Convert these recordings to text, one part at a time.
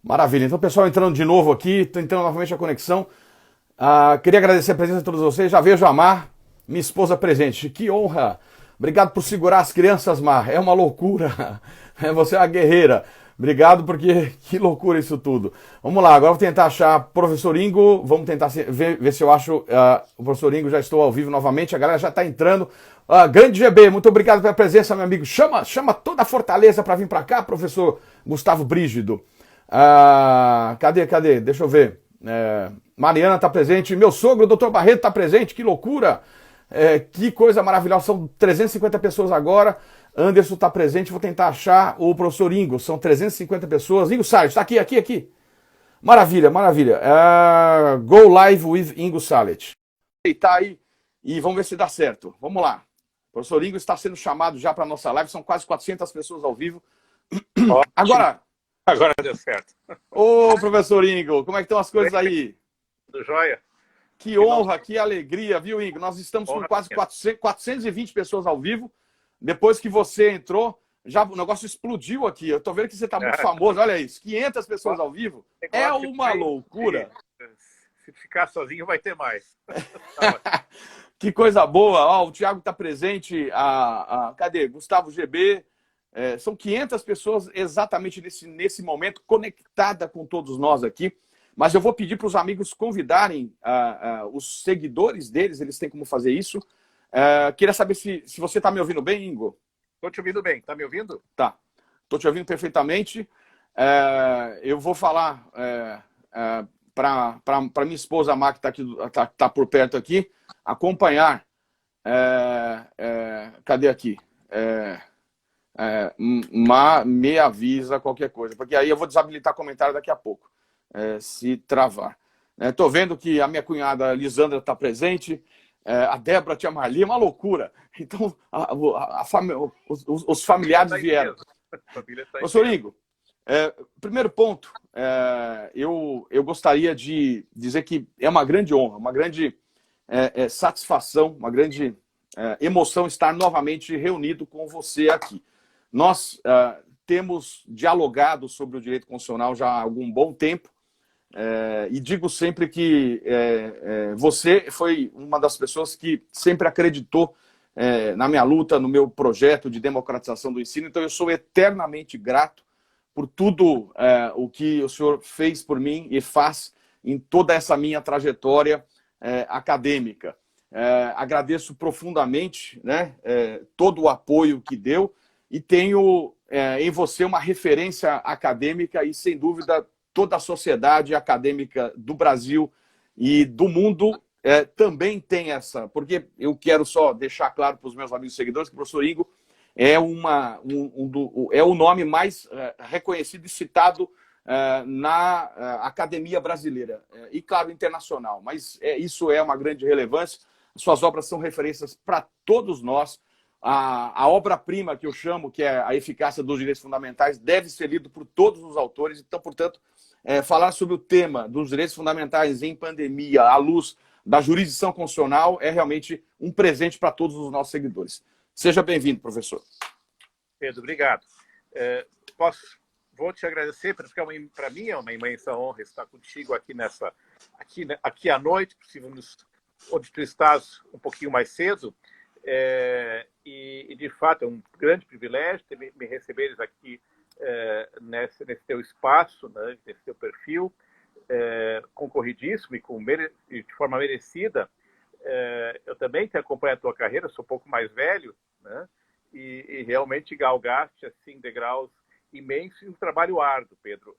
Maravilha. Então, pessoal, entrando de novo aqui, tentando novamente a conexão. Queria agradecer a presença de todos vocês. Já vejo a Mar, minha esposa presente. Que honra! Obrigado por segurar as crianças, Mar. É uma loucura. Você é uma guerreira. Obrigado, porque que loucura isso tudo. Vamos lá, agora eu vou tentar achar o professor Ingo. Vamos tentar ver se eu acho o professor Ingo. Já estou ao vivo novamente. A galera já está entrando. Grande GB, muito obrigado pela presença, meu amigo. Chama toda a Fortaleza para vir para cá, professor Gustavo Brígido. Cadê? Deixa eu ver. Mariana está presente. Meu sogro, o doutor Barreto, está presente. Que loucura! Que coisa maravilhosa. São 350 pessoas agora. Anderson está presente. Vou tentar achar o professor Ingo. São 350 pessoas. Ingo Salles, está aqui. Maravilha. Go live with Ingo Salles. Tá aí e vamos ver se dá certo. Vamos lá. O professor Ingo está sendo chamado já para a nossa live. São quase 400 pessoas ao vivo. Ótimo. Agora deu certo. Ô, professor Ingo, como é que estão as coisas aí? Tudo jóia? Que honra, que alegria, viu, Ingo? Nós estamos com quase 420 pessoas ao vivo. Depois que você entrou, já o negócio explodiu aqui. Eu tô vendo que você tá muito famoso, olha isso. 500 pessoas ao vivo. É uma loucura. Se ficar sozinho, vai ter mais. Que coisa boa. Ó, o Thiago tá presente. Cadê? Gustavo GB. São 500 pessoas exatamente nesse momento, conectada com todos nós aqui. Mas eu vou pedir para os amigos convidarem os seguidores deles, eles têm como fazer isso. Queria saber se você está me ouvindo bem, Ingo. Estou te ouvindo bem. Está me ouvindo? Tá. Estou te ouvindo perfeitamente. Eu vou falar para minha esposa, a Má, que tá por perto aqui, acompanhar. Cadê aqui? Me avisa qualquer coisa, porque aí eu vou desabilitar comentário daqui a pouco, se travar. Estou vendo que a minha cunhada Lisandra está presente, a Débora, a tia Marli, é uma loucura. Então, os familiares vieram. Professor Ingo, primeiro ponto, eu gostaria de dizer que é uma grande honra, uma grande satisfação, uma grande emoção estar novamente reunido com você aqui. Nós temos dialogado sobre o direito constitucional já há algum bom tempo, e digo sempre que você foi uma das pessoas que sempre acreditou na minha luta, no meu projeto de democratização do ensino, então eu sou eternamente grato por tudo o que o senhor fez por mim e faz em toda essa minha trajetória acadêmica. Agradeço profundamente, né, todo o apoio que deu, e tenho em você uma referência acadêmica e, sem dúvida, toda a sociedade acadêmica do Brasil e do mundo também tem essa, porque eu quero só deixar claro para os meus amigos seguidores que o professor Ingo é o nome mais reconhecido e citado na academia brasileira e, claro, internacional, mas isso é uma grande relevância. Suas obras são referências para todos nós. A obra-prima que eu chamo, que é a eficácia dos direitos fundamentais, deve ser lido por todos os autores. Então, portanto, falar sobre o tema dos direitos fundamentais em pandemia, à luz da jurisdição constitucional, é realmente um presente para todos os nossos seguidores. Seja bem-vindo, professor. Pedro, obrigado. Vou te agradecer, porque para mim é uma imensa honra estar contigo aqui à noite, onde tu estás um pouquinho mais cedo. E de fato é um grande privilégio me receberes aqui nesse teu espaço, né, nesse teu perfil, concorridíssimo e de forma merecida. Eu também tenho acompanhado a tua carreira, sou um pouco mais velho, né, e realmente galgaste assim, degraus imensos e um trabalho árduo, Pedro.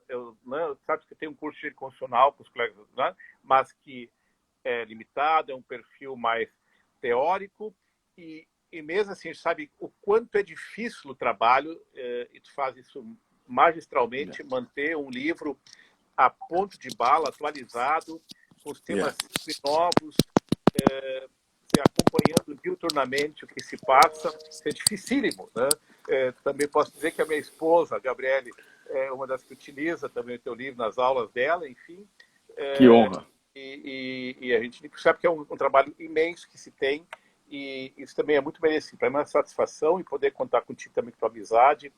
Sabe que eu tenho um curso de constitucional com os colegas, né, mas que é limitado, é um perfil mais teórico. E mesmo assim, a gente sabe o quanto é difícil o trabalho, e tu faz isso magistralmente, manter um livro a ponto de bala, atualizado, com os temas novos, acompanhando diuturnamente o que se passa. Isso é dificílimo, né? Também posso dizer que a minha esposa, a Gabriele, é uma das que utiliza também o teu livro nas aulas dela, enfim. Que honra. E a gente sabe que é um trabalho imenso que se tem, e isso também é muito merecido. Para mim é uma satisfação e poder contar contigo também, com tua amizade,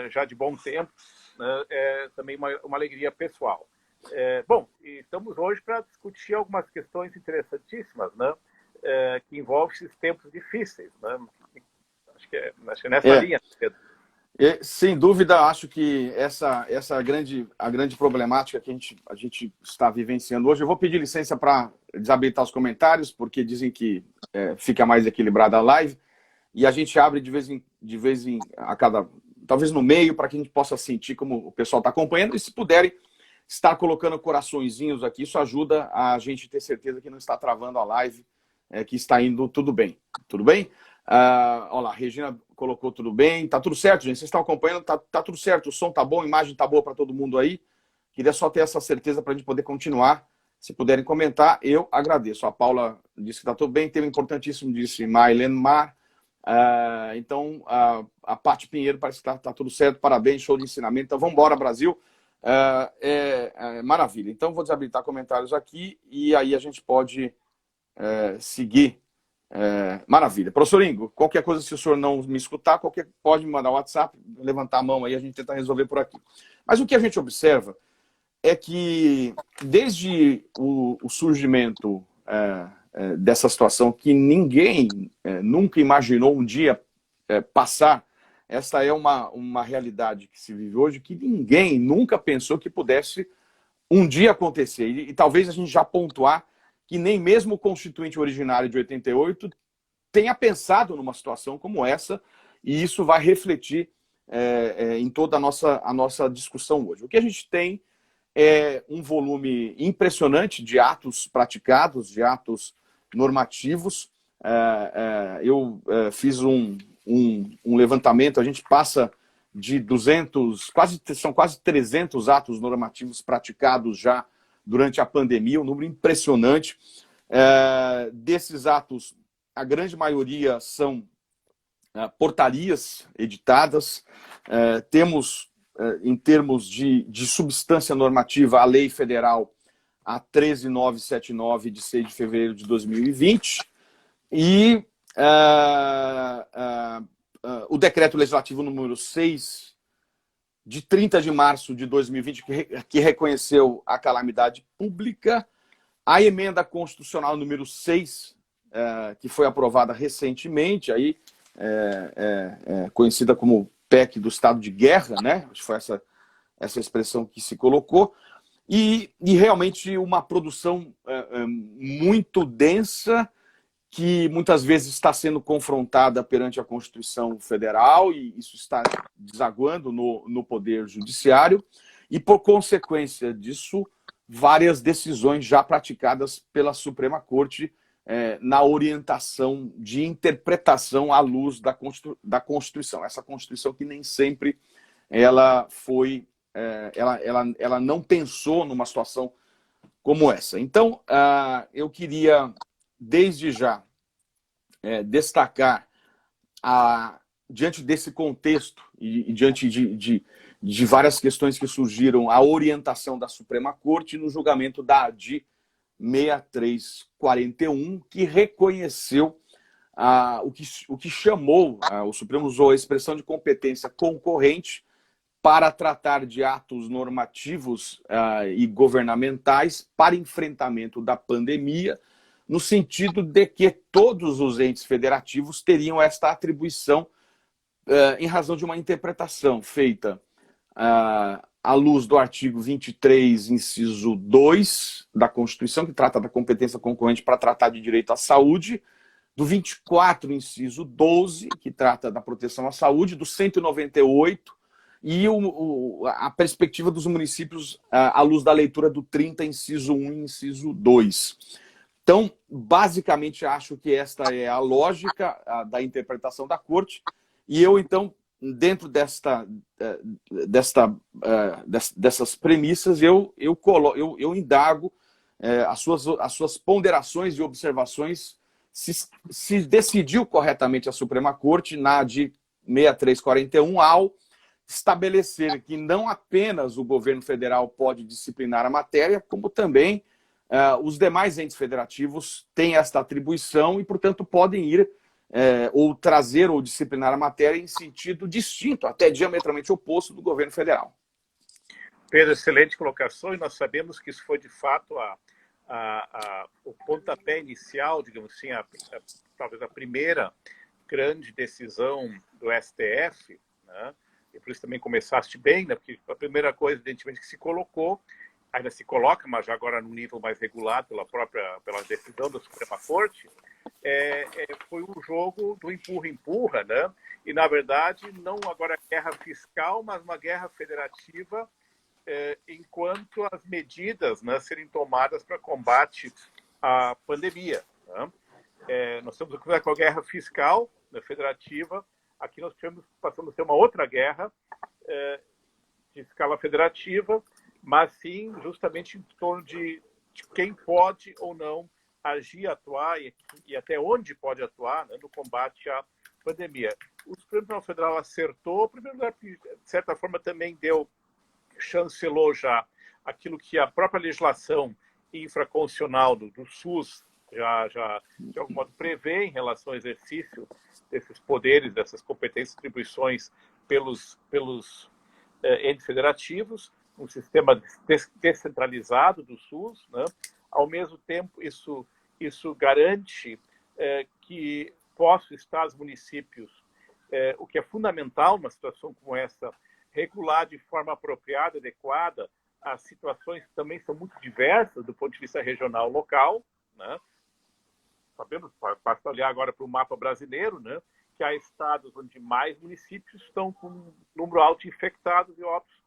já de bom tempo, né? É também uma alegria pessoal. Bom, e estamos hoje para discutir algumas questões interessantíssimas, né? Que envolvem esses tempos difíceis, né? Acho que é nessa linha, Pedro. Sem dúvida, acho que essa a grande problemática que a gente está vivenciando hoje. Eu vou pedir licença para desabilitar os comentários, porque dizem que fica mais equilibrada a live, e a gente abre de vez em a cada, talvez no meio, para que a gente possa sentir como o pessoal está acompanhando, e se puderem estar colocando coraçõezinhos aqui, isso ajuda a gente ter certeza que não está travando a live, que está indo tudo bem. Tudo bem? Olha lá, a Regina colocou tudo bem. Tá tudo certo, gente? Vocês estão acompanhando? Tá tudo certo? O som tá bom, a imagem tá boa para todo mundo aí? Queria só ter essa certeza para a gente poder continuar. Se puderem comentar, eu agradeço. A Paula disse que tá tudo bem. Tema importantíssimo, disse Mailene Mar. Então, a Paty Pinheiro parece que tá tudo certo. Parabéns, show de ensinamento. Então, vamos embora, Brasil. Maravilha. Então, vou desabilitar comentários aqui e aí a gente pode seguir. Maravilha. Professor Ingo, qualquer coisa, se o senhor não me escutar, pode me mandar o WhatsApp, levantar a mão aí, a gente tenta resolver por aqui. Mas o que a gente observa é que, desde o surgimento dessa situação que ninguém nunca imaginou um dia passar, essa é uma realidade que se vive hoje, que ninguém nunca pensou que pudesse um dia acontecer. E talvez a gente já pontuar que nem mesmo o Constituinte originário de 88 tenha pensado numa situação como essa, e isso vai refletir em toda a nossa discussão hoje. O que a gente tem é um volume impressionante de atos praticados, de atos normativos. Eu fiz um levantamento, a gente passa de 200, são quase 300 atos normativos praticados já durante a pandemia, um número impressionante. Desses atos, a grande maioria são portarias editadas. Temos, em termos de substância normativa, a Lei Federal a 13.979, de 6 de fevereiro de 2020, e o Decreto Legislativo número 6, de 30 de março de 2020, que reconheceu a calamidade pública, a emenda constitucional número 6, que foi aprovada recentemente, aí, conhecida como PEC do estado de guerra, né? Acho que foi essa expressão que se colocou, e realmente uma produção muito densa, que muitas vezes está sendo confrontada perante a Constituição Federal, e isso está desaguando no Poder Judiciário, e, por consequência disso, várias decisões já praticadas pela Suprema Corte na orientação de interpretação à luz da Constituição. Essa Constituição que nem sempre ela foi... ela não pensou numa situação como essa. Então, eu queria, desde já, destacar, diante desse contexto e diante de várias questões que surgiram, a orientação da Suprema Corte no julgamento da ADI 6341, que reconheceu o que chamou, o Supremo usou a expressão de competência concorrente para tratar de atos normativos e governamentais para enfrentamento da pandemia, no sentido de que todos os entes federativos teriam esta atribuição em razão de uma interpretação feita à luz do artigo 23, inciso 2 da Constituição, que trata da competência concorrente para tratar de direito à saúde, do 24, inciso 12, que trata da proteção à saúde, do 198, e a perspectiva dos municípios à luz da leitura do 30, inciso 1 e inciso 2. Então, basicamente, acho que esta é a lógica da interpretação da Corte, e eu, então, dentro dessas premissas, eu indago as suas ponderações e observações, se decidiu corretamente a Suprema Corte na de 6341 ao estabelecer que não apenas o governo federal pode disciplinar a matéria, como também os demais entes federativos têm esta atribuição e, portanto, podem ir ou trazer ou disciplinar a matéria em sentido distinto, até diametralmente oposto do governo federal. Pedro, excelente colocação, e nós sabemos que isso foi, de fato, o pontapé inicial, digamos assim, talvez a primeira grande decisão do STF, né? E por isso também começaste bem, né? Porque a primeira coisa, evidentemente, que se colocou, ainda se coloca, mas já agora num nível mais regulado pela decisão da Suprema Corte, foi um jogo do empurra-empurra, né? E, na verdade, não agora guerra fiscal, mas uma guerra federativa, enquanto as medidas, né, serem tomadas para combate à pandemia. Né? Nós estamos com a guerra fiscal, né, federativa. Aqui nós passamos a ter uma outra guerra de escala federativa, mas sim justamente em torno de quem pode ou não agir, atuar e até onde pode atuar, né, no combate à pandemia. O Supremo Tribunal Federal acertou, primeiro lugar, de certa forma também chancelou já aquilo que a própria legislação infraconstitucional do SUS já de algum modo prevê em relação ao exercício desses poderes, dessas competências e atribuições pelos entes federativos, um sistema descentralizado do SUS, né? Ao mesmo tempo, isso garante que possam estar os municípios, o que é fundamental numa situação como essa, regular de forma apropriada, adequada, as situações que também são muito diversas do ponto de vista regional local, né? Sabemos, basta olhar agora para o mapa brasileiro, né, que há estados onde mais municípios estão com um número alto de infectados e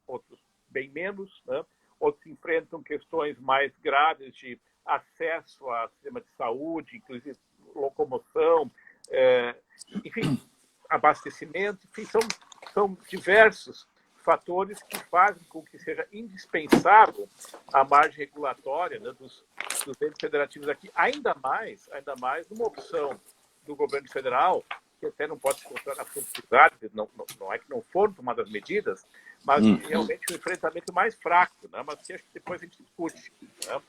outros bem menos, né? Outros enfrentam questões mais graves de acesso ao sistema de saúde, inclusive locomoção, enfim, abastecimento, enfim, são diversos fatores que fazem com que seja indispensável a margem regulatória, né, dos entes federativos aqui, ainda mais numa opção do governo federal, que até não pode se encontrar na publicidade, não é que não foram tomadas medidas, mas realmente um enfrentamento mais fraco, né, mas que acho que depois a gente discute. Né?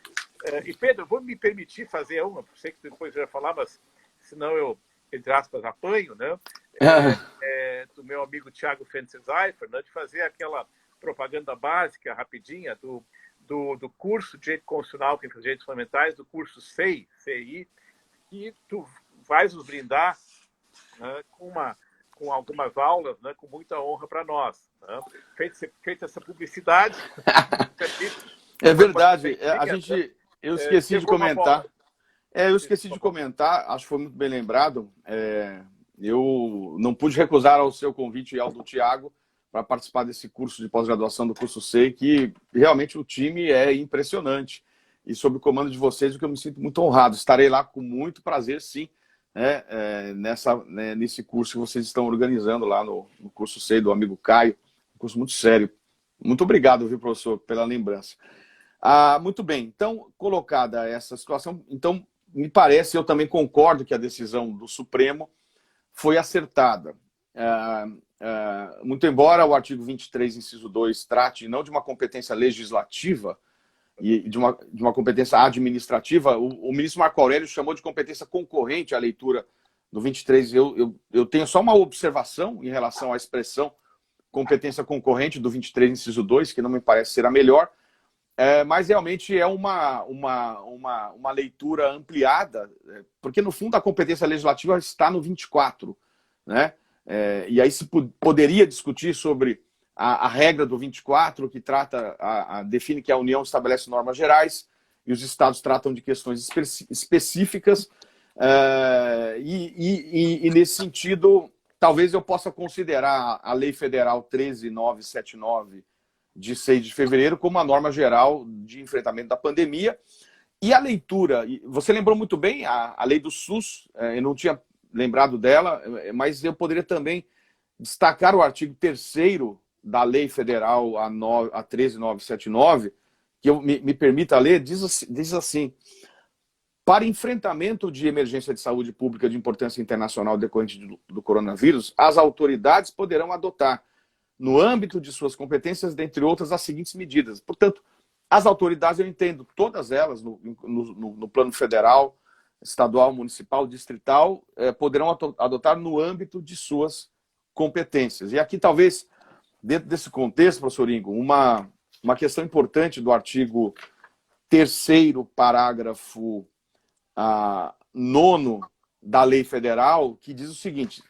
E, Pedro, vou me permitir fazer uma, sei que depois eu ia falar, mas senão eu, entre aspas, apanho, né? Do meu amigo Thiago Fentzheifer, né, de fazer aquela propaganda básica, rapidinha, do curso de Direito Constitucional para os Direitos Fundamentais, do curso CI, que tu vais nos brindar, né, com algumas aulas, né, com muita honra para nós. Né? Feita essa publicidade. É verdade. Eu esqueci de comentar. Acho que foi muito bem lembrado. Eu não pude recusar ao seu convite e ao do Thiago para participar desse curso de pós-graduação do curso SEI, que realmente o time é impressionante. E sob o comando de vocês, o que eu me sinto muito honrado. Estarei lá com muito prazer, sim, nesse curso que vocês estão organizando lá no curso SEI do amigo Caio. Um curso muito sério. Muito obrigado, viu, professor, pela lembrança. Muito bem. Então, colocada essa situação, então, me parece, eu também concordo que a decisão do Supremo foi acertada. Muito embora o artigo 23, inciso 2, trate não de uma competência legislativa e de uma competência administrativa, o ministro Marco Aurélio chamou de competência concorrente à leitura do 23. Eu tenho só uma observação em relação à expressão competência concorrente do 23, inciso 2, que não me parece ser a melhor, mas realmente é uma leitura ampliada, porque no fundo a competência legislativa está no 24, né? E aí se poderia discutir sobre a regra do 24, que define que a União estabelece normas gerais e os estados tratam de questões específicas, e nesse sentido, talvez eu possa considerar a Lei Federal 13.979, de 6 de fevereiro, como a norma geral de enfrentamento da pandemia. E a leitura, você lembrou muito bem, a lei do SUS, eu não tinha lembrado dela, mas eu poderia também destacar o artigo 3º da Lei Federal, a 13.979, que me permita ler, diz assim: para enfrentamento de emergência de saúde pública de importância internacional decorrente do coronavírus, as autoridades poderão adotar, no âmbito de suas competências, dentre outras, as seguintes medidas. Portanto, as autoridades, eu entendo todas elas no plano federal, estadual, municipal, distrital, poderão adotar no âmbito de suas competências. E aqui, talvez, dentro desse contexto, professor Ingo, uma questão importante do artigo 3º, parágrafo 9º da lei federal, que diz o seguinte: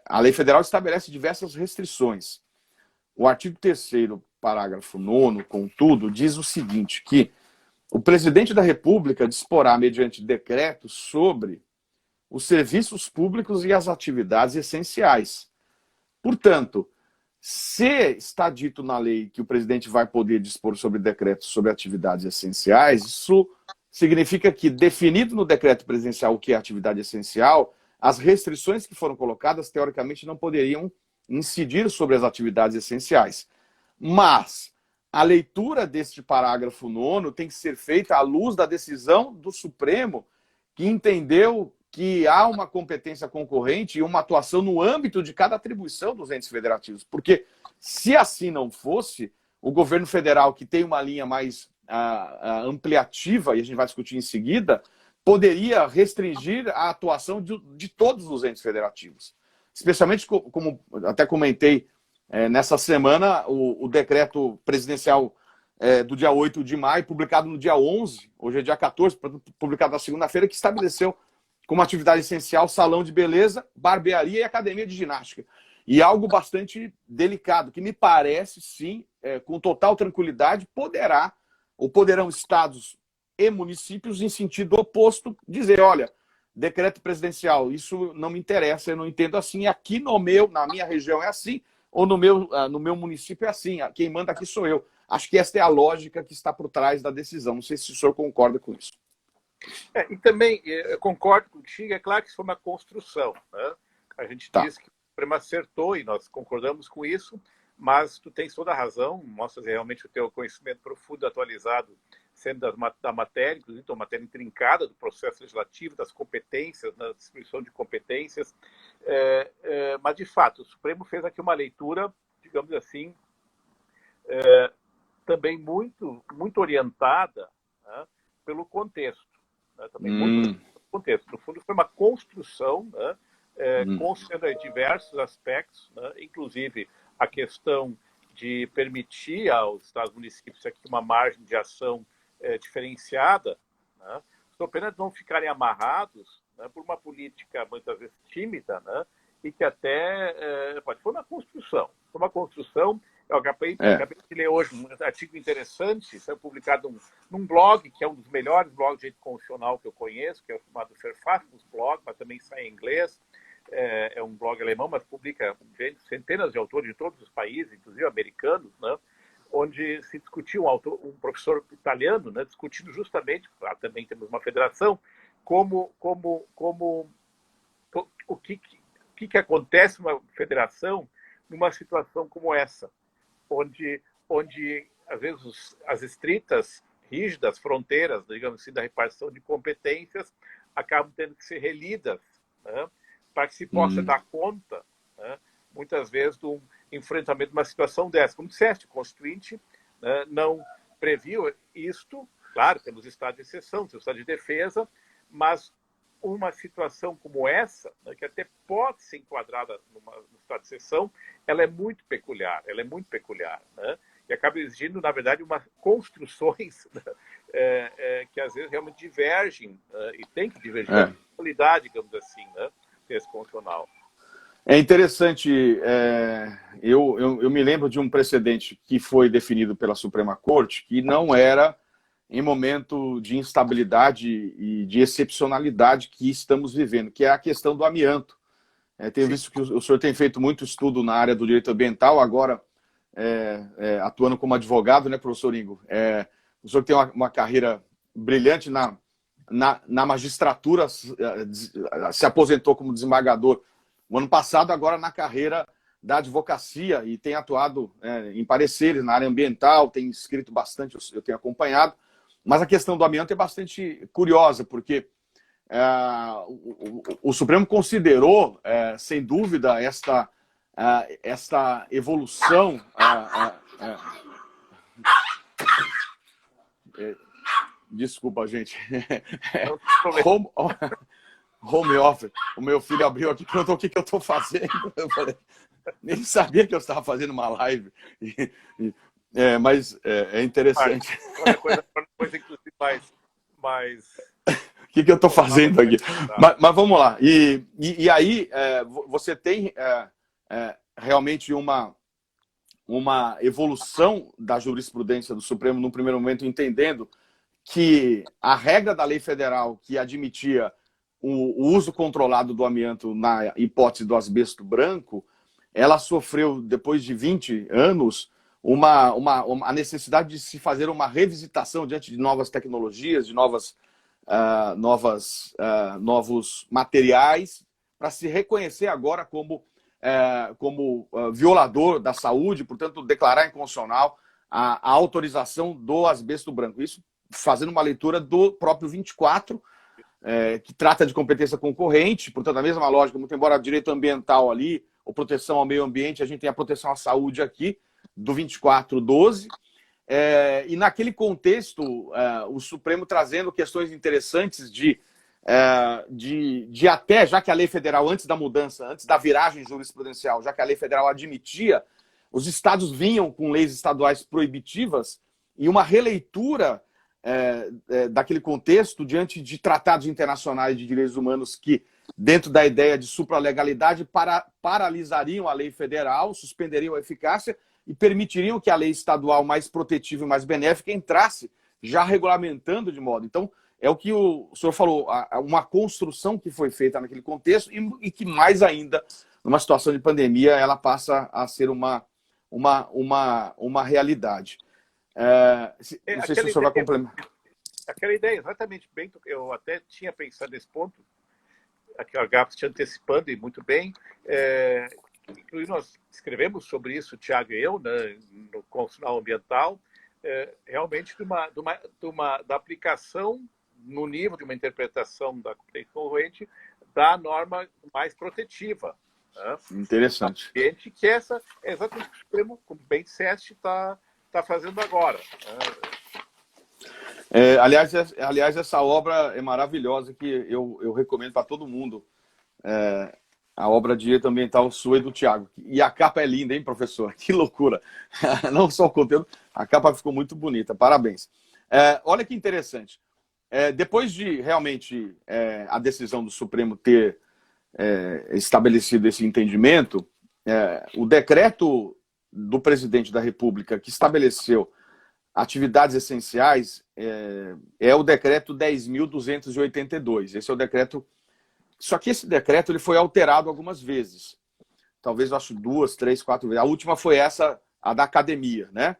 a lei federal estabelece diversas restrições. O artigo 3º, parágrafo 9º, contudo, diz o seguinte, que o presidente da República disporá, mediante decreto, sobre os serviços públicos e as atividades essenciais. Portanto, se está dito na lei que o presidente vai poder dispor sobre decretos sobre atividades essenciais, isso significa que, definido no decreto presidencial o que é atividade essencial, as restrições que foram colocadas, teoricamente, não poderiam incidir sobre as atividades essenciais. Mas a leitura deste parágrafo 9º tem que ser feita à luz da decisão do Supremo, que entendeu que há uma competência concorrente e uma atuação no âmbito de cada atribuição dos entes federativos. Porque, se assim não fosse, o governo federal, que tem uma linha mais ampliativa, e a gente vai discutir em seguida, poderia restringir a atuação de todos os entes federativos. Especialmente, como até comentei nessa semana, o decreto presidencial do dia 8 de maio, publicado no dia 11, hoje é dia 14, publicado na segunda-feira, que estabeleceu como atividade essencial salão de beleza, barbearia e academia de ginástica. E algo bastante delicado, que me parece, sim, com total tranquilidade, poderão estados e municípios, em sentido oposto, dizer: olha, decreto presidencial, isso não me interessa, eu não entendo assim, aqui na minha região é assim, ou no meu município é assim, quem manda aqui sou eu. Acho que esta é a lógica que está por trás da decisão. Não sei se o senhor concorda com isso. E também, eu concordo contigo, é claro que isso foi uma construção, né? A gente diz que o Supremo acertou e nós concordamos com isso, mas tu tens toda a razão, mostras realmente o teu conhecimento profundo, atualizado, sendo da matéria, inclusive uma matéria intrincada do processo legislativo, das competências, da distribuição de competências, mas, de fato, o Supremo fez aqui uma leitura, digamos assim, também muito orientada, né, pelo contexto. Né, também muito contexto. No fundo, foi uma construção, né, considerando diversos aspectos, né, inclusive a questão de permitir aos estados e municípios aqui uma margem de ação diferenciada, né, sob pena de não ficarem amarrados, né, por uma política muitas vezes tímida, né, e que até foi uma construção. Foi uma construção. Eu acabei de ler hoje um artigo interessante, foi publicado num blog, que é um dos melhores blogs de direito constitucional que eu conheço, que é o chamado Verfassungsblog, Blog, mas também sai em inglês. É um blog alemão, mas publica centenas de autores de todos os países, inclusive americanos, né, onde se discutiu um professor italiano, né, discutindo justamente, também temos uma federação, o que acontece numa federação numa situação como essa, onde às vezes, as estritas, rígidas fronteiras, digamos assim, da repartição de competências acabam tendo que ser relidas, né, para que se possa dar conta, né, muitas vezes, de um enfrentamento de uma situação dessa. Como disseste, o Constituinte, né, não previu isto. Claro, temos estado de exceção, temos estado de defesa, mas uma situação como essa, né, que até pode ser enquadrada no estado de exceção, ela é muito peculiar, né, e acaba exigindo, na verdade, construções, né, que às vezes realmente divergem, e tem que divergir a qualidade, digamos assim, né, desse constitucional. É interessante, eu me lembro de um precedente que foi definido pela Suprema Corte, que não era em momento de instabilidade e de excepcionalidade que estamos vivendo, que é a questão do amianto. Tenho visto que o senhor tem feito muito estudo na área do direito ambiental, agora atuando como advogado, né, professor Ingo? O senhor tem uma carreira brilhante na magistratura, se aposentou como desembargador no ano passado, agora na carreira da advocacia, e tem atuado em pareceres na área ambiental, tem escrito bastante, eu tenho acompanhado. Mas a questão do amianto é bastante curiosa, porque o Supremo considerou, sem dúvida, esta evolução Desculpa, gente. Não tem problema. Home office. O meu filho abriu aqui e perguntou o que eu estou fazendo. Eu falei, nem sabia que eu estava fazendo uma live. Mas é interessante. Coisa inclusive, mais... O que eu estou fazendo aqui? Mas vamos lá. E aí, você tem realmente uma evolução da jurisprudência do Supremo, num primeiro momento, entendendo que a regra da lei federal que admitia o uso controlado do amianto na hipótese do asbesto branco, ela sofreu, depois de 20 anos, a necessidade de se fazer uma revisitação diante de novas tecnologias, de novos materiais, para se reconhecer agora como violador da saúde, portanto, declarar inconstitucional a autorização do asbesto branco. Isso fazendo uma leitura do próprio 24, que trata de competência concorrente, portanto, a mesma lógica, muito embora direito ambiental ali, ou proteção ao meio ambiente, a gente tem a proteção à saúde aqui, do 24/12. E naquele contexto, o Supremo trazendo questões interessantes de até, já que a lei federal, antes da mudança, antes da viragem jurisprudencial, já que a lei federal admitia, os estados vinham com leis estaduais proibitivas e uma releitura daquele contexto diante de tratados internacionais de direitos humanos que, dentro da ideia de supralegalidade, paralisariam a lei federal, suspenderiam a eficácia e permitiriam que a lei estadual mais protetiva e mais benéfica entrasse, já regulamentando de modo. Então, é o que o senhor falou, uma construção que foi feita naquele contexto e que, mais ainda, numa situação de pandemia, ela passa a ser uma realidade. Não sei se o senhor vai complementar. Aquela ideia, exatamente bem. Eu até tinha pensado nesse ponto, aqui o Agapes te antecipando e muito bem. Inclusive, nós escrevemos sobre isso, o Tiago e eu, né, no Constitucional Ambiental, realmente da aplicação no nível de uma interpretação da competência concorrente da norma mais protetiva. Né? Interessante. Que essa é exatamente o que o Supremo, como bem disseste, está fazendo agora. Aliás, essa obra é maravilhosa, que eu recomendo para todo mundo. A obra de direito ambiental sua e do Tiago. E a capa é linda, hein, professor? Que loucura. Não só o conteúdo, a capa ficou muito bonita. Parabéns. Olha que interessante. Depois de realmente a decisão do Supremo ter estabelecido esse entendimento, o decreto do presidente da República que estabeleceu atividades essenciais é o decreto 10.282. Esse é o decreto. Só que esse decreto ele foi alterado algumas vezes. Talvez, eu acho, 2, 3, 4 vezes. A última foi essa, a da academia, né?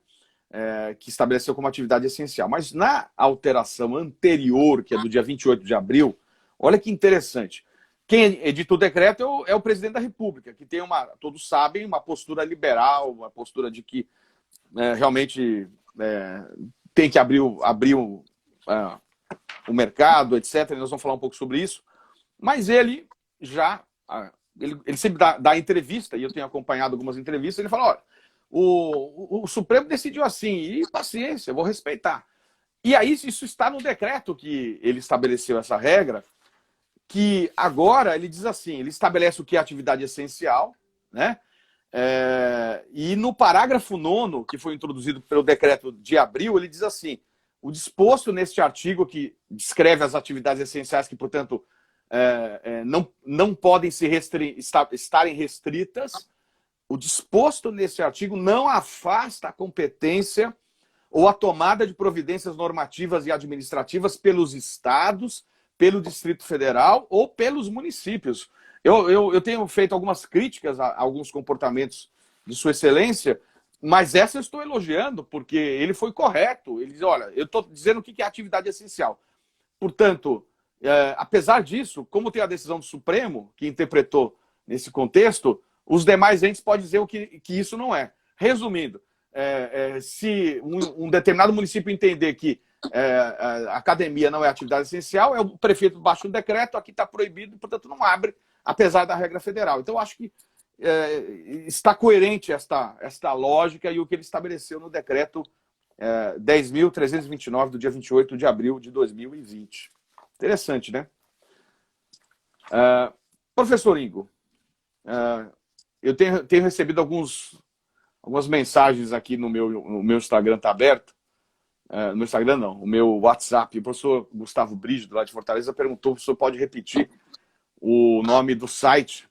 Que estabeleceu como atividade essencial. Mas na alteração anterior, que é do dia 28 de abril, olha que interessante. Quem edita o decreto é o presidente da República, que tem todos sabem, uma postura liberal, uma postura de que realmente tem que abrir o mercado, etc. Nós vamos falar um pouco sobre isso. Mas ele sempre dá entrevista, e eu tenho acompanhado algumas entrevistas, ele fala, olha, o Supremo decidiu assim, e paciência, eu vou respeitar. E aí isso está no decreto que ele estabeleceu essa regra, que agora ele diz assim, ele estabelece o que é atividade essencial, né? E no parágrafo 9º, que foi introduzido pelo decreto de abril, ele diz assim, o disposto neste artigo que descreve as atividades essenciais que, portanto, não podem estarem restritas, o disposto neste artigo não afasta a competência ou a tomada de providências normativas e administrativas pelos estados, pelo Distrito Federal ou pelos municípios. Eu tenho feito algumas críticas a alguns comportamentos de Sua Excelência, mas essa eu estou elogiando, porque ele foi correto. Ele diz, olha, eu estou dizendo o que é atividade essencial. Portanto, apesar disso, como tem a decisão do Supremo, que interpretou nesse contexto, os demais entes podem dizer que isso não é. Resumindo, se um determinado município entender que a academia não é atividade essencial, o prefeito baixa um decreto, aqui está proibido, portanto não abre, apesar da regra federal. Então, acho que está coerente esta lógica e o que ele estabeleceu no decreto 10.329, do dia 28 de abril de 2020. Interessante, né? Professor Ingo, eu tenho recebido algumas mensagens aqui no meu Instagram, está aberto. No meu Instagram não, o meu WhatsApp. O professor Gustavo Brígido, lá de Fortaleza, perguntou se o senhor pode repetir o nome do site.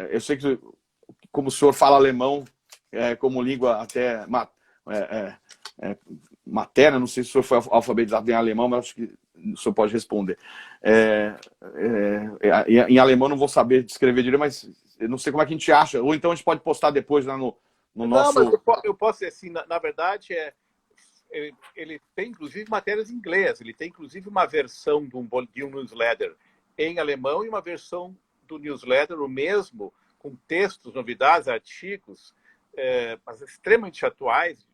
Eu sei que, como o senhor fala alemão como língua até materna, não sei se o senhor foi alfabetizado em alemão, mas acho que o senhor pode responder. Em alemão não vou saber descrever direito, mas eu não sei como é que a gente acha. Ou então a gente pode postar depois lá no nosso... Não, mas eu posso dizer assim, na verdade, ele tem inclusive matérias em inglês, ele tem inclusive uma versão de um newsletter em alemão e uma versão do newsletter, o mesmo, com textos, novidades, artigos, mas extremamente atuais,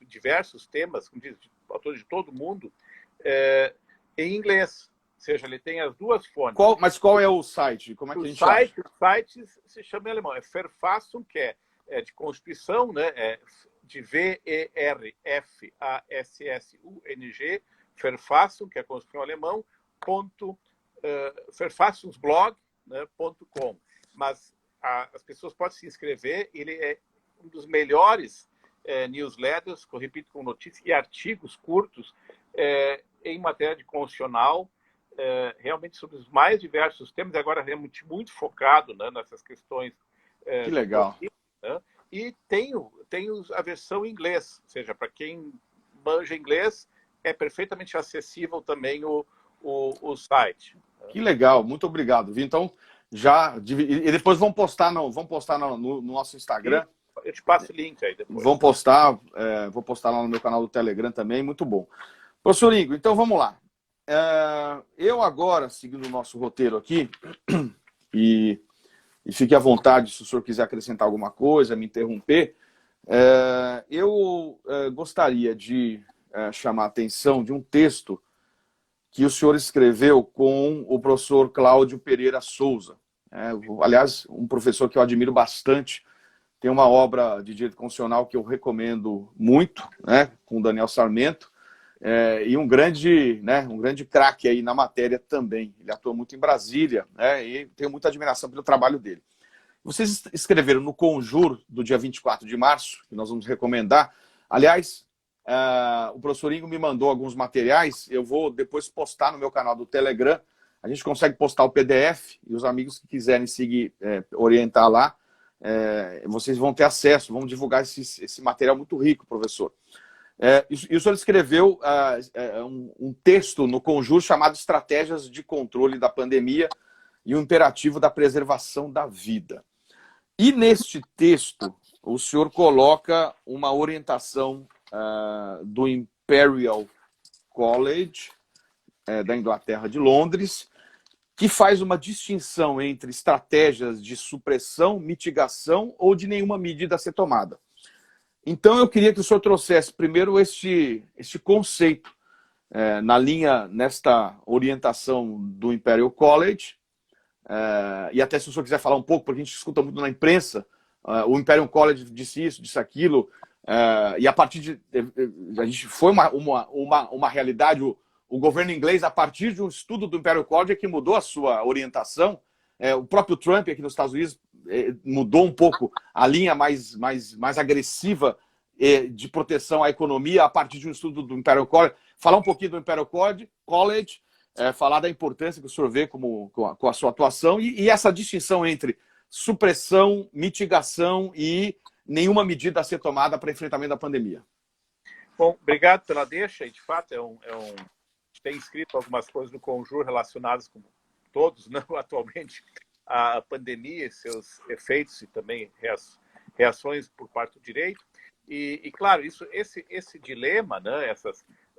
diversos temas, como diz, autores de todo mundo, em inglês. Ou seja, ele tem as duas fontes. Mas qual é o site? Como é que a gente acha? O site se chama em alemão, Verfassung, que é de Constituição, né? De Verfassung, Verfassung, que é a Constituição alemão, verfassungsblog.com. Né, .com. Mas as pessoas podem se inscrever, ele é um dos melhores newsletters, que eu repito, com notícias e artigos curtos em matéria de constitucional, realmente sobre os mais diversos temas, e agora realmente muito focado, né, nessas questões. Que legal. Né? E tem a versão em inglês, ou seja, para quem manja inglês, é perfeitamente acessível também o site. Que legal, muito obrigado. Então, e depois vamos postar no nosso Instagram. Eu te passo o link aí depois. Vou postar lá no meu canal do Telegram também, muito bom. Professor Ingo, então vamos lá. Eu agora, seguindo o nosso roteiro aqui, e fique à vontade se o senhor quiser acrescentar alguma coisa, me interromper, eu gostaria de chamar a atenção de um texto que o senhor escreveu com o professor Cláudio Pereira Souza. Aliás, um professor que eu admiro bastante. Tem uma obra de direito constitucional que eu recomendo muito, né, com o Daniel Sarmento, e um grande craque aí na matéria também. Ele atua muito em Brasília, né, e tenho muita admiração pelo trabalho dele. Vocês escreveram no Conjur do dia 24 de março, que nós vamos recomendar. Aliás, o professor Ingo me mandou alguns materiais, eu vou depois postar no meu canal do Telegram. A gente consegue postar o PDF, e os amigos que quiserem seguir, orientar lá, vocês vão ter acesso, vamos divulgar esse material muito rico, professor. E o senhor escreveu um texto no Conjur chamado Estratégias de Controle da Pandemia e o Imperativo da Preservação da Vida. E neste texto, o senhor coloca uma orientação do Imperial College, da Inglaterra de Londres, que faz uma distinção entre estratégias de supressão, mitigação ou de nenhuma medida a ser tomada. Então, eu queria que o senhor trouxesse primeiro este conceito nesta orientação do Imperial College, e até se o senhor quiser falar um pouco, porque a gente escuta muito na imprensa, o Imperial College disse isso, disse aquilo, e a partir a gente foi uma realidade. O governo inglês, a partir de um estudo do Imperial College, que mudou a sua orientação. O próprio Trump, aqui nos Estados Unidos, mudou um pouco a linha mais agressiva de proteção à economia a partir de um estudo do Imperial College. Falar um pouquinho do Imperial College, falar da importância que o senhor vê com a sua atuação e essa distinção entre supressão, mitigação e nenhuma medida a ser tomada para enfrentamento da pandemia. Bom, obrigado pela deixa. E, de fato, tem escrito algumas coisas no Conjur relacionadas com todos, não atualmente, a pandemia, seus efeitos e também reações por parte do direito. E claro, esse dilema, né,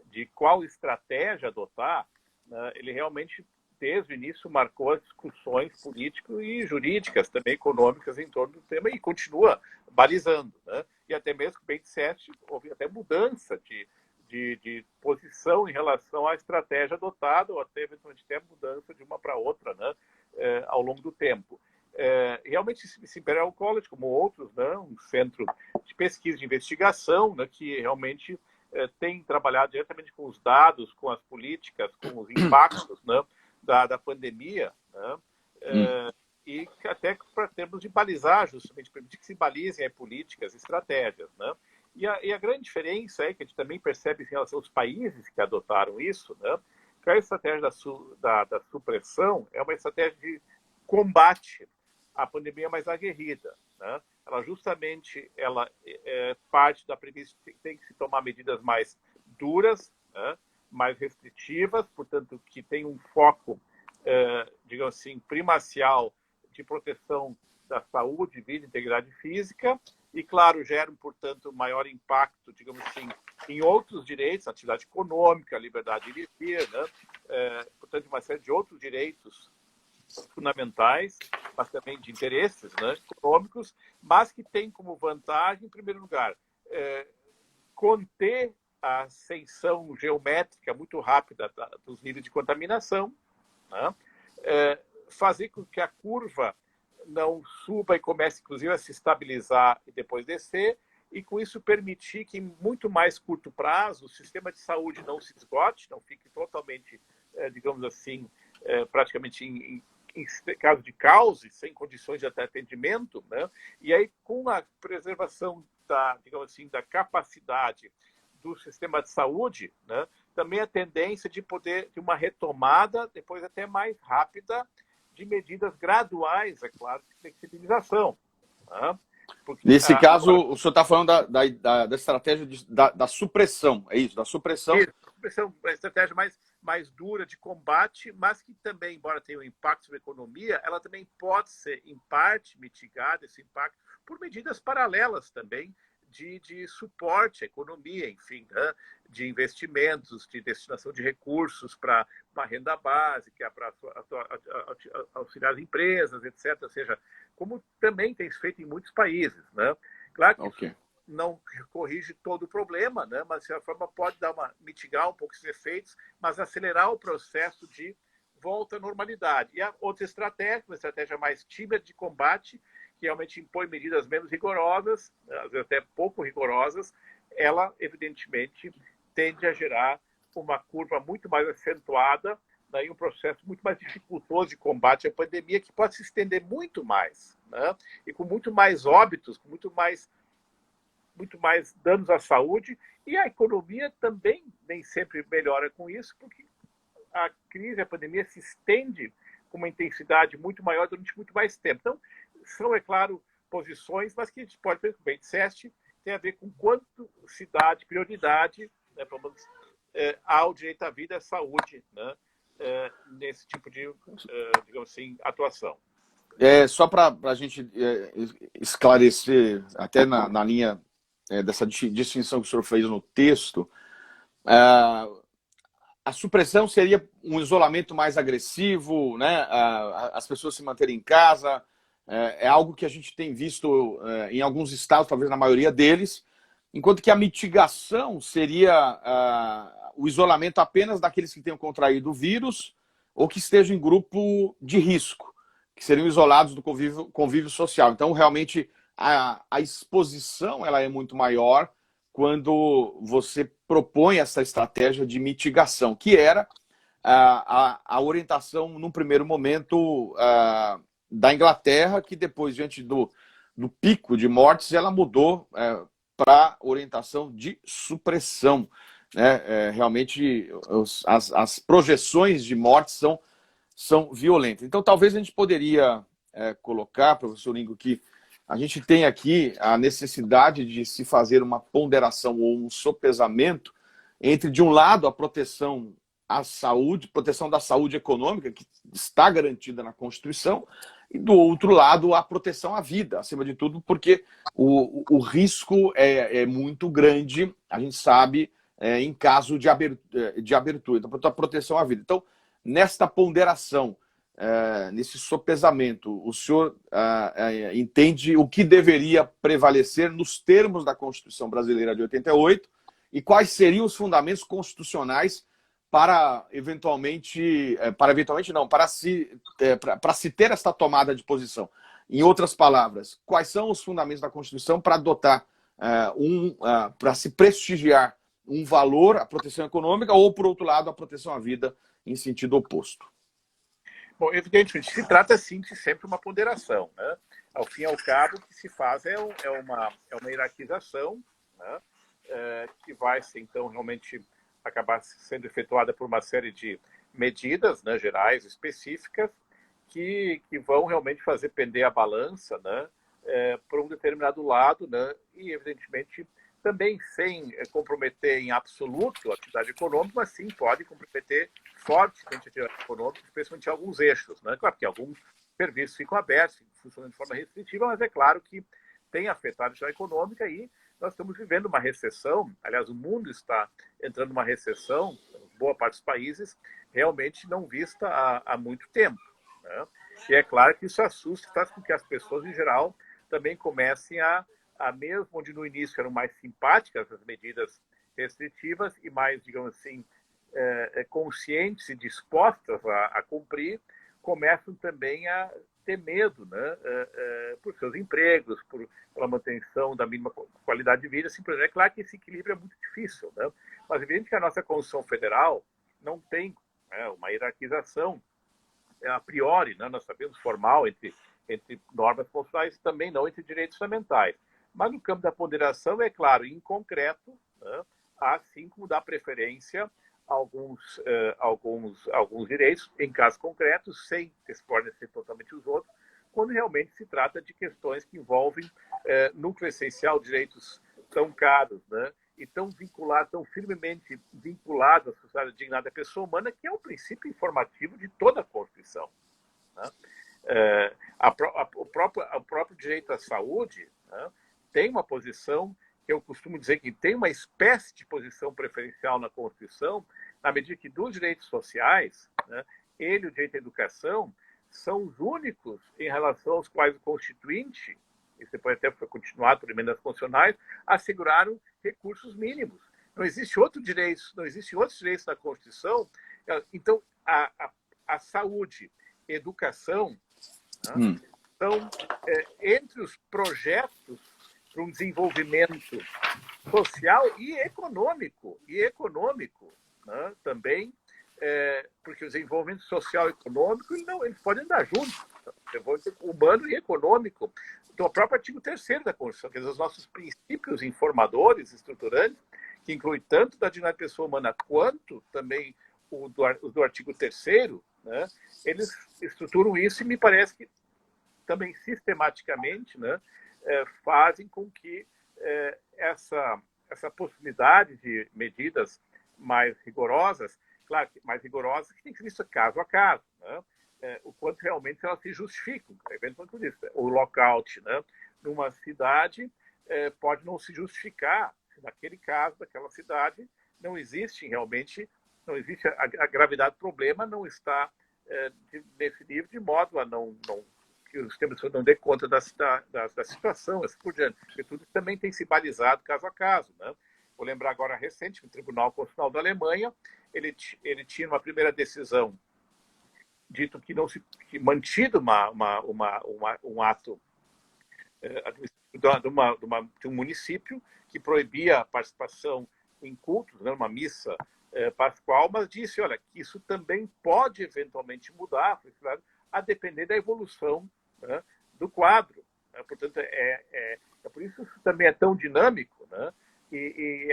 de qual estratégia adotar, né, ele realmente, desde o início, marcou as discussões políticas e jurídicas, também econômicas, em torno do tema, e continua balizando. Né? E até mesmo, como bem disseste, houve até mudança de posição em relação à estratégia adotada, ou até eventualmente até mudança de uma para outra, né, ao longo do tempo. Realmente, esse Imperial College, como outros, né, um centro de pesquisa e de investigação, né, que realmente tem trabalhado diretamente com os dados, com as políticas, com os impactos, né, da pandemia, né, e até para termos de balizar, justamente, permitir que se balizem políticas, estratégias. Né? E a grande diferença é que a gente também percebe em relação aos países que adotaram isso, né, que a estratégia da supressão é uma estratégia de combate à pandemia mais aguerrida. Né? Ela justamente parte da premissa que tem que se tomar medidas mais duras, né, mais restritivas, portanto, que tem um foco, digamos assim, primacial de proteção da saúde, vida e integridade física, e, claro, geram, portanto, maior impacto, digamos assim, em outros direitos, atividade econômica, liberdade de vir, né? Portanto, uma série de outros direitos fundamentais, mas também de interesses, né, econômicos, mas que tem como vantagem, em primeiro lugar, conter a ascensão geométrica muito rápida dos níveis de contaminação, né? Fazer com que a curva não suba e comece, inclusive, a se estabilizar e depois descer, e com isso permitir que, em muito mais curto prazo, o sistema de saúde não se esgote, não fique totalmente, digamos assim, praticamente em caso de caos, sem condições de atendimento, né? E aí, com a preservação digamos assim, da capacidade do sistema de saúde, né, também a tendência de poder de uma retomada, depois até mais rápida, de medidas graduais, é claro, de flexibilização. Né? Porque, nesse caso, o senhor está falando da estratégia da supressão, é isso? Da supressão? Isso, a supressão é uma estratégia mais dura de combate, mas que também, embora tenha um impacto sobre a economia, ela também pode ser, em parte, mitigada, esse impacto, por medidas paralelas também, de suporte à economia, enfim, né? De investimentos, de destinação de recursos para uma renda básica, para auxiliar as empresas, etc. Ou seja, como também tem se feito em muitos países. Né? Claro que isso não corrige todo o problema, né? Mas de certa forma pode mitigar um pouco esses efeitos, mas acelerar o processo de volta à normalidade. E a outra estratégia, uma estratégia mais tímida de combate, que realmente impõe medidas menos rigorosas, às vezes até pouco rigorosas, ela, evidentemente, tende a gerar uma curva muito mais acentuada, daí um processo muito mais dificultoso de combate à pandemia, que pode se estender muito mais, né? E com muito mais óbitos, com muito mais danos à saúde, e a economia também nem sempre melhora com isso, porque a crise, a pandemia se estende com uma intensidade muito maior durante muito mais tempo. Então, são, é claro, posições, mas que a gente pode, como bem disseste, tem a ver com quanto se dá de prioridade, né, ao direito à vida e à saúde, né, nesse tipo de, digamos assim, atuação. Só para a gente esclarecer, até na linha dessa distinção que o senhor fez no texto, a supressão seria um isolamento mais agressivo, né? As pessoas se manterem em casa. É algo que a gente tem visto em alguns estados, talvez na maioria deles, enquanto que a mitigação seria o isolamento apenas daqueles que tenham contraído o vírus ou que estejam em grupo de risco, que seriam isolados do convívio social. Então, realmente, a exposição ela é muito maior quando você propõe essa estratégia de mitigação, que era a orientação, num primeiro momento, da Inglaterra, que depois, diante do pico de mortes, ela mudou para orientação de supressão. Né? Realmente, as projeções de mortes são violentas. Então, talvez a gente poderia colocar, professor Ingo, que a gente tem aqui a necessidade de se fazer uma ponderação ou um sopesamento entre, de um lado, a proteção à saúde, proteção da saúde econômica, que está garantida na Constituição, e, do outro lado, a proteção à vida, acima de tudo, porque o risco é muito grande, a gente sabe, em caso de abertura. Então, a proteção à vida. Então, nesta ponderação, nesse sopesamento, o senhor entende o que deveria prevalecer nos termos da Constituição Brasileira de 88 e quais seriam os fundamentos constitucionais para se ter esta tomada de posição? Em outras palavras, quais são os fundamentos da Constituição para adotar para se prestigiar um valor, a proteção econômica, ou, por outro lado, a proteção à vida em sentido oposto? Bom, evidentemente, se trata, sim, de sempre uma ponderação, né? Ao fim e ao cabo, o que se faz é uma hierarquização, né? Que vai ser, então, realmente acabar sendo efetuada por uma série de medidas, né, gerais, específicas, que vão realmente fazer pender a balança, né, por um determinado lado, né, e, evidentemente, também sem comprometer em absoluto a atividade econômica, mas sim pode comprometer fortemente a atividade econômica, especialmente em alguns eixos, né? Claro que alguns serviços ficam abertos, funcionando de forma restritiva, mas é claro que tem afetado a atividade econômica e nós estamos vivendo uma recessão. Aliás, o mundo está entrando numa recessão, boa parte dos países, realmente não vista há muito tempo, né? E é claro que isso assusta, faz com que as pessoas, em geral, também comecem a mesmo onde no início eram mais simpáticas as medidas restritivas e mais, digamos assim, conscientes e dispostas a cumprir, começam também a ter medo, né, por seus empregos, pela manutenção da mínima qualidade de vida. Assim, por exemplo, é claro que esse equilíbrio é muito difícil, né? Mas é evidente que a nossa Constituição Federal não tem, né, uma hierarquização a priori, né, nós sabemos, formal entre normas constitucionais e também não entre direitos fundamentais. Mas no campo da ponderação, é claro, em concreto, né, assim como dá preferência a alguns direitos, em casos concretos, sem desfornecer totalmente os outros, quando realmente se trata de questões que envolvem núcleo essencial, direitos tão caros, né, e tão vinculados, tão firmemente vinculados à sociedade dignidade da pessoa humana, que é um princípio informativo de toda a Constituição, né? O próprio direito à saúde, né, tem uma posição que eu costumo dizer que tem uma espécie de posição preferencial na Constituição, na medida que dos direitos sociais, né, ele e o direito à educação são os únicos em relação aos quais o Constituinte, isso depois até foi continuado por emendas constitucionais, asseguraram recursos mínimos. Não existe outro direito, não existem outros direitos na Constituição. Então, a saúde, educação, né, são entre os projetos para um desenvolvimento social e econômico, né, também, porque o desenvolvimento social e econômico eles podem andar juntos, desenvolvimento humano e econômico. Então, o próprio artigo 3º da Constituição, quer dizer, os nossos princípios informadores, estruturantes, que inclui tanto da dignidade da pessoa humana quanto também os do artigo 3º, né, eles estruturam isso e me parece que também sistematicamente, né, fazem com que essa possibilidade de medidas mais rigorosas, claro, mais rigorosas que tem que ser vista caso a caso, né, o quanto realmente elas se justificam. Eventualmente, o lockout, né, numa cidade pode não se justificar, se naquele caso, daquela cidade, não existe realmente, não existe a gravidade do problema, não está nesse nível, de modo a não que os sistemas não dê conta da situação, assim por diante. Porque tudo também tem se balizado caso a caso, né? Vou lembrar agora recente, o Tribunal Constitucional da Alemanha, ele tinha uma primeira decisão dito que não se que mantido um ato de um município que proibia a participação em cultos, né, uma missa pascual, mas disse, olha, que isso também pode eventualmente mudar, a depender da evolução, né, do quadro. Né? Portanto, por isso isso também é tão dinâmico, né? E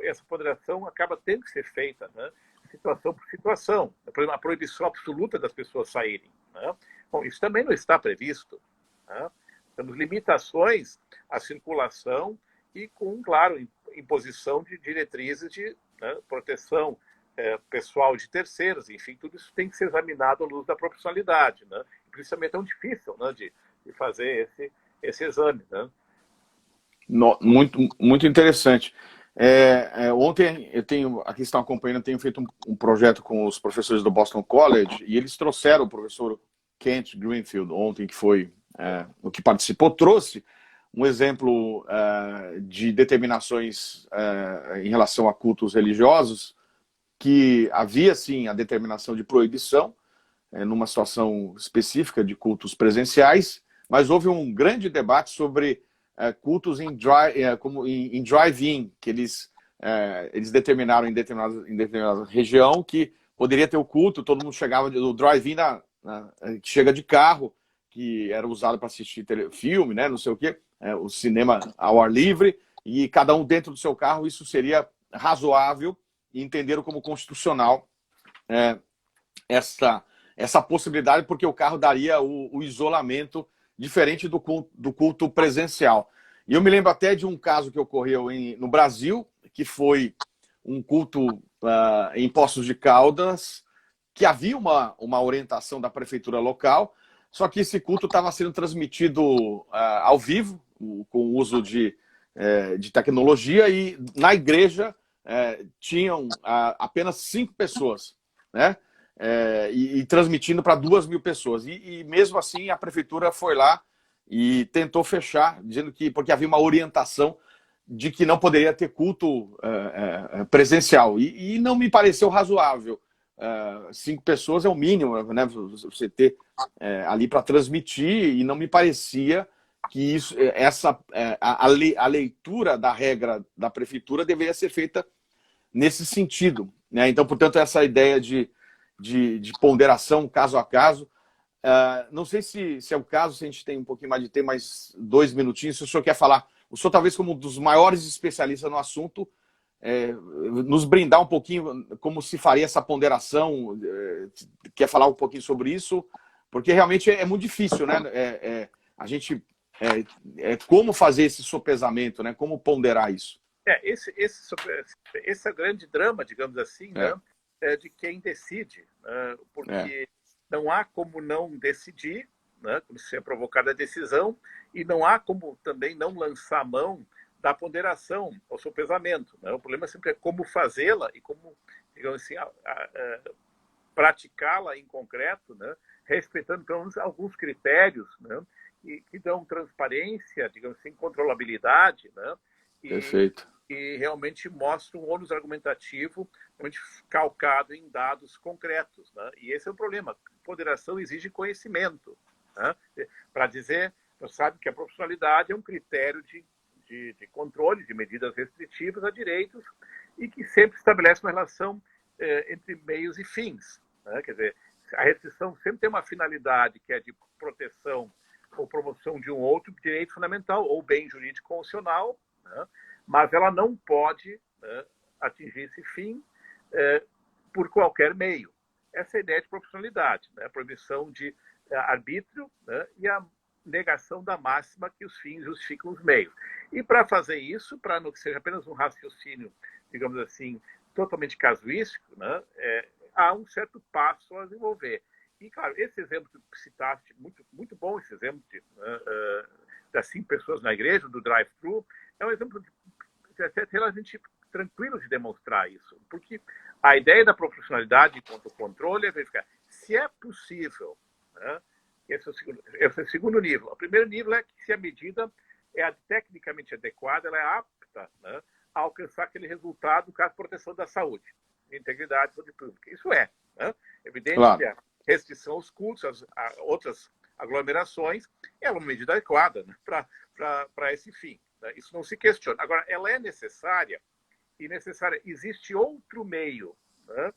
essa ponderação acaba tendo que ser feita, né, situação por situação. Por exemplo, a proibição absoluta das pessoas saírem, né? Bom, isso também não está previsto, né? Temos limitações à circulação e com, claro, imposição de diretrizes de, né, proteção pessoal de terceiros, enfim, tudo isso tem que ser examinado à luz da proporcionalidade, né? Por isso também é tão difícil, né, de fazer esse exame, né? Muito, muito interessante. Ontem, aqui estão acompanhando, eu tenho feito um projeto com os professores do Boston College e eles trouxeram o professor Kent Greenfield ontem, que foi o que participou, trouxe um exemplo de determinações em relação a cultos religiosos, que havia, sim, a determinação de proibição numa situação específica de cultos presenciais, mas houve um grande debate sobre cultos em drive-in, que eles eles determinaram em determinada região que poderia ter o culto, todo mundo chegava do drive-in, que chega de carro, que era usado para assistir filme, né, não sei o quê, o cinema ao ar livre, e cada um dentro do seu carro, isso seria razoável e entenderam como constitucional essa possibilidade, porque o carro daria o isolamento diferente do culto presencial. E eu me lembro até de um caso que ocorreu no Brasil, que foi um culto em Poços de Caldas, que havia uma orientação da prefeitura local, só que esse culto estava sendo transmitido ao vivo, com o uso de tecnologia, e na igreja tinham apenas 5 pessoas, né? E transmitindo para 2.000 pessoas. E mesmo assim a prefeitura foi lá e tentou fechar, dizendo que porque havia uma orientação de que não poderia ter culto presencial. E não me pareceu razoável. 5 pessoas é o mínimo, né? Você ter ali para transmitir, e não me parecia que a leitura da regra da prefeitura deveria ser feita nesse sentido, né? Então, portanto, essa ideia de ponderação caso a caso, não sei se é o caso, se a gente tem um pouquinho mais de tempo, mais 2 minutinhos, se o senhor quer falar, o senhor talvez como um dos maiores especialistas no assunto, nos brindar um pouquinho como se faria essa ponderação, quer falar um pouquinho sobre isso? Porque realmente é muito difícil, né? A gente, como fazer esse sopesamento, né? Como ponderar isso? Esse é o grande drama, digamos assim, né? De quem decide, né? Porque não há como não decidir, né? Como se é provocada a decisão, e não há como também não lançar a mão da ponderação, ao sopesamento, né? O problema sempre é como fazê-la e como, digamos assim, praticá-la em concreto, né? Respeitando pelo menos alguns critérios, né? Que dão transparência, digamos assim, controlabilidade, né? Perfeito. E realmente mostra um ônus argumentativo realmente calcado em dados concretos, né? E esse é o problema. Ponderação exige conhecimento, né? Para dizer, você sabe que a proporcionalidade é um critério de controle de medidas restritivas a direitos e que sempre estabelece uma relação entre meios e fins, né? Quer dizer, a restrição sempre tem uma finalidade que é de proteção ou promoção de um outro direito fundamental ou bem jurídico constitucional, né? Mas ela não pode, né, atingir esse fim por qualquer meio. Essa é a ideia de proporcionalidade, né? A proibição de arbítrio, né? E a negação da máxima que os fins justificam os meios. E para fazer isso, para não que seja apenas um raciocínio, digamos assim, totalmente casuístico, né? Há um certo passo a desenvolver. E, claro, esse exemplo que citaste, muito bom esse exemplo das 5 pessoas na igreja, do drive-thru, é um exemplo até relativamente tranquilo de demonstrar isso, porque a ideia da proporcionalidade quanto ao controle é verificar se é possível, né? Esse é o segundo nível. O primeiro nível é que se a medida é tecnicamente adequada, ela é apta, né, a alcançar aquele resultado, no caso de proteção da saúde, de integridade e saúde pública. Isso né? Evidente, claro, que a restrição aos cultos, a outras aglomerações, é uma medida adequada, né, para esse fim. Né? Isso não se questiona. Agora, ela é necessária, existe outro meio, né,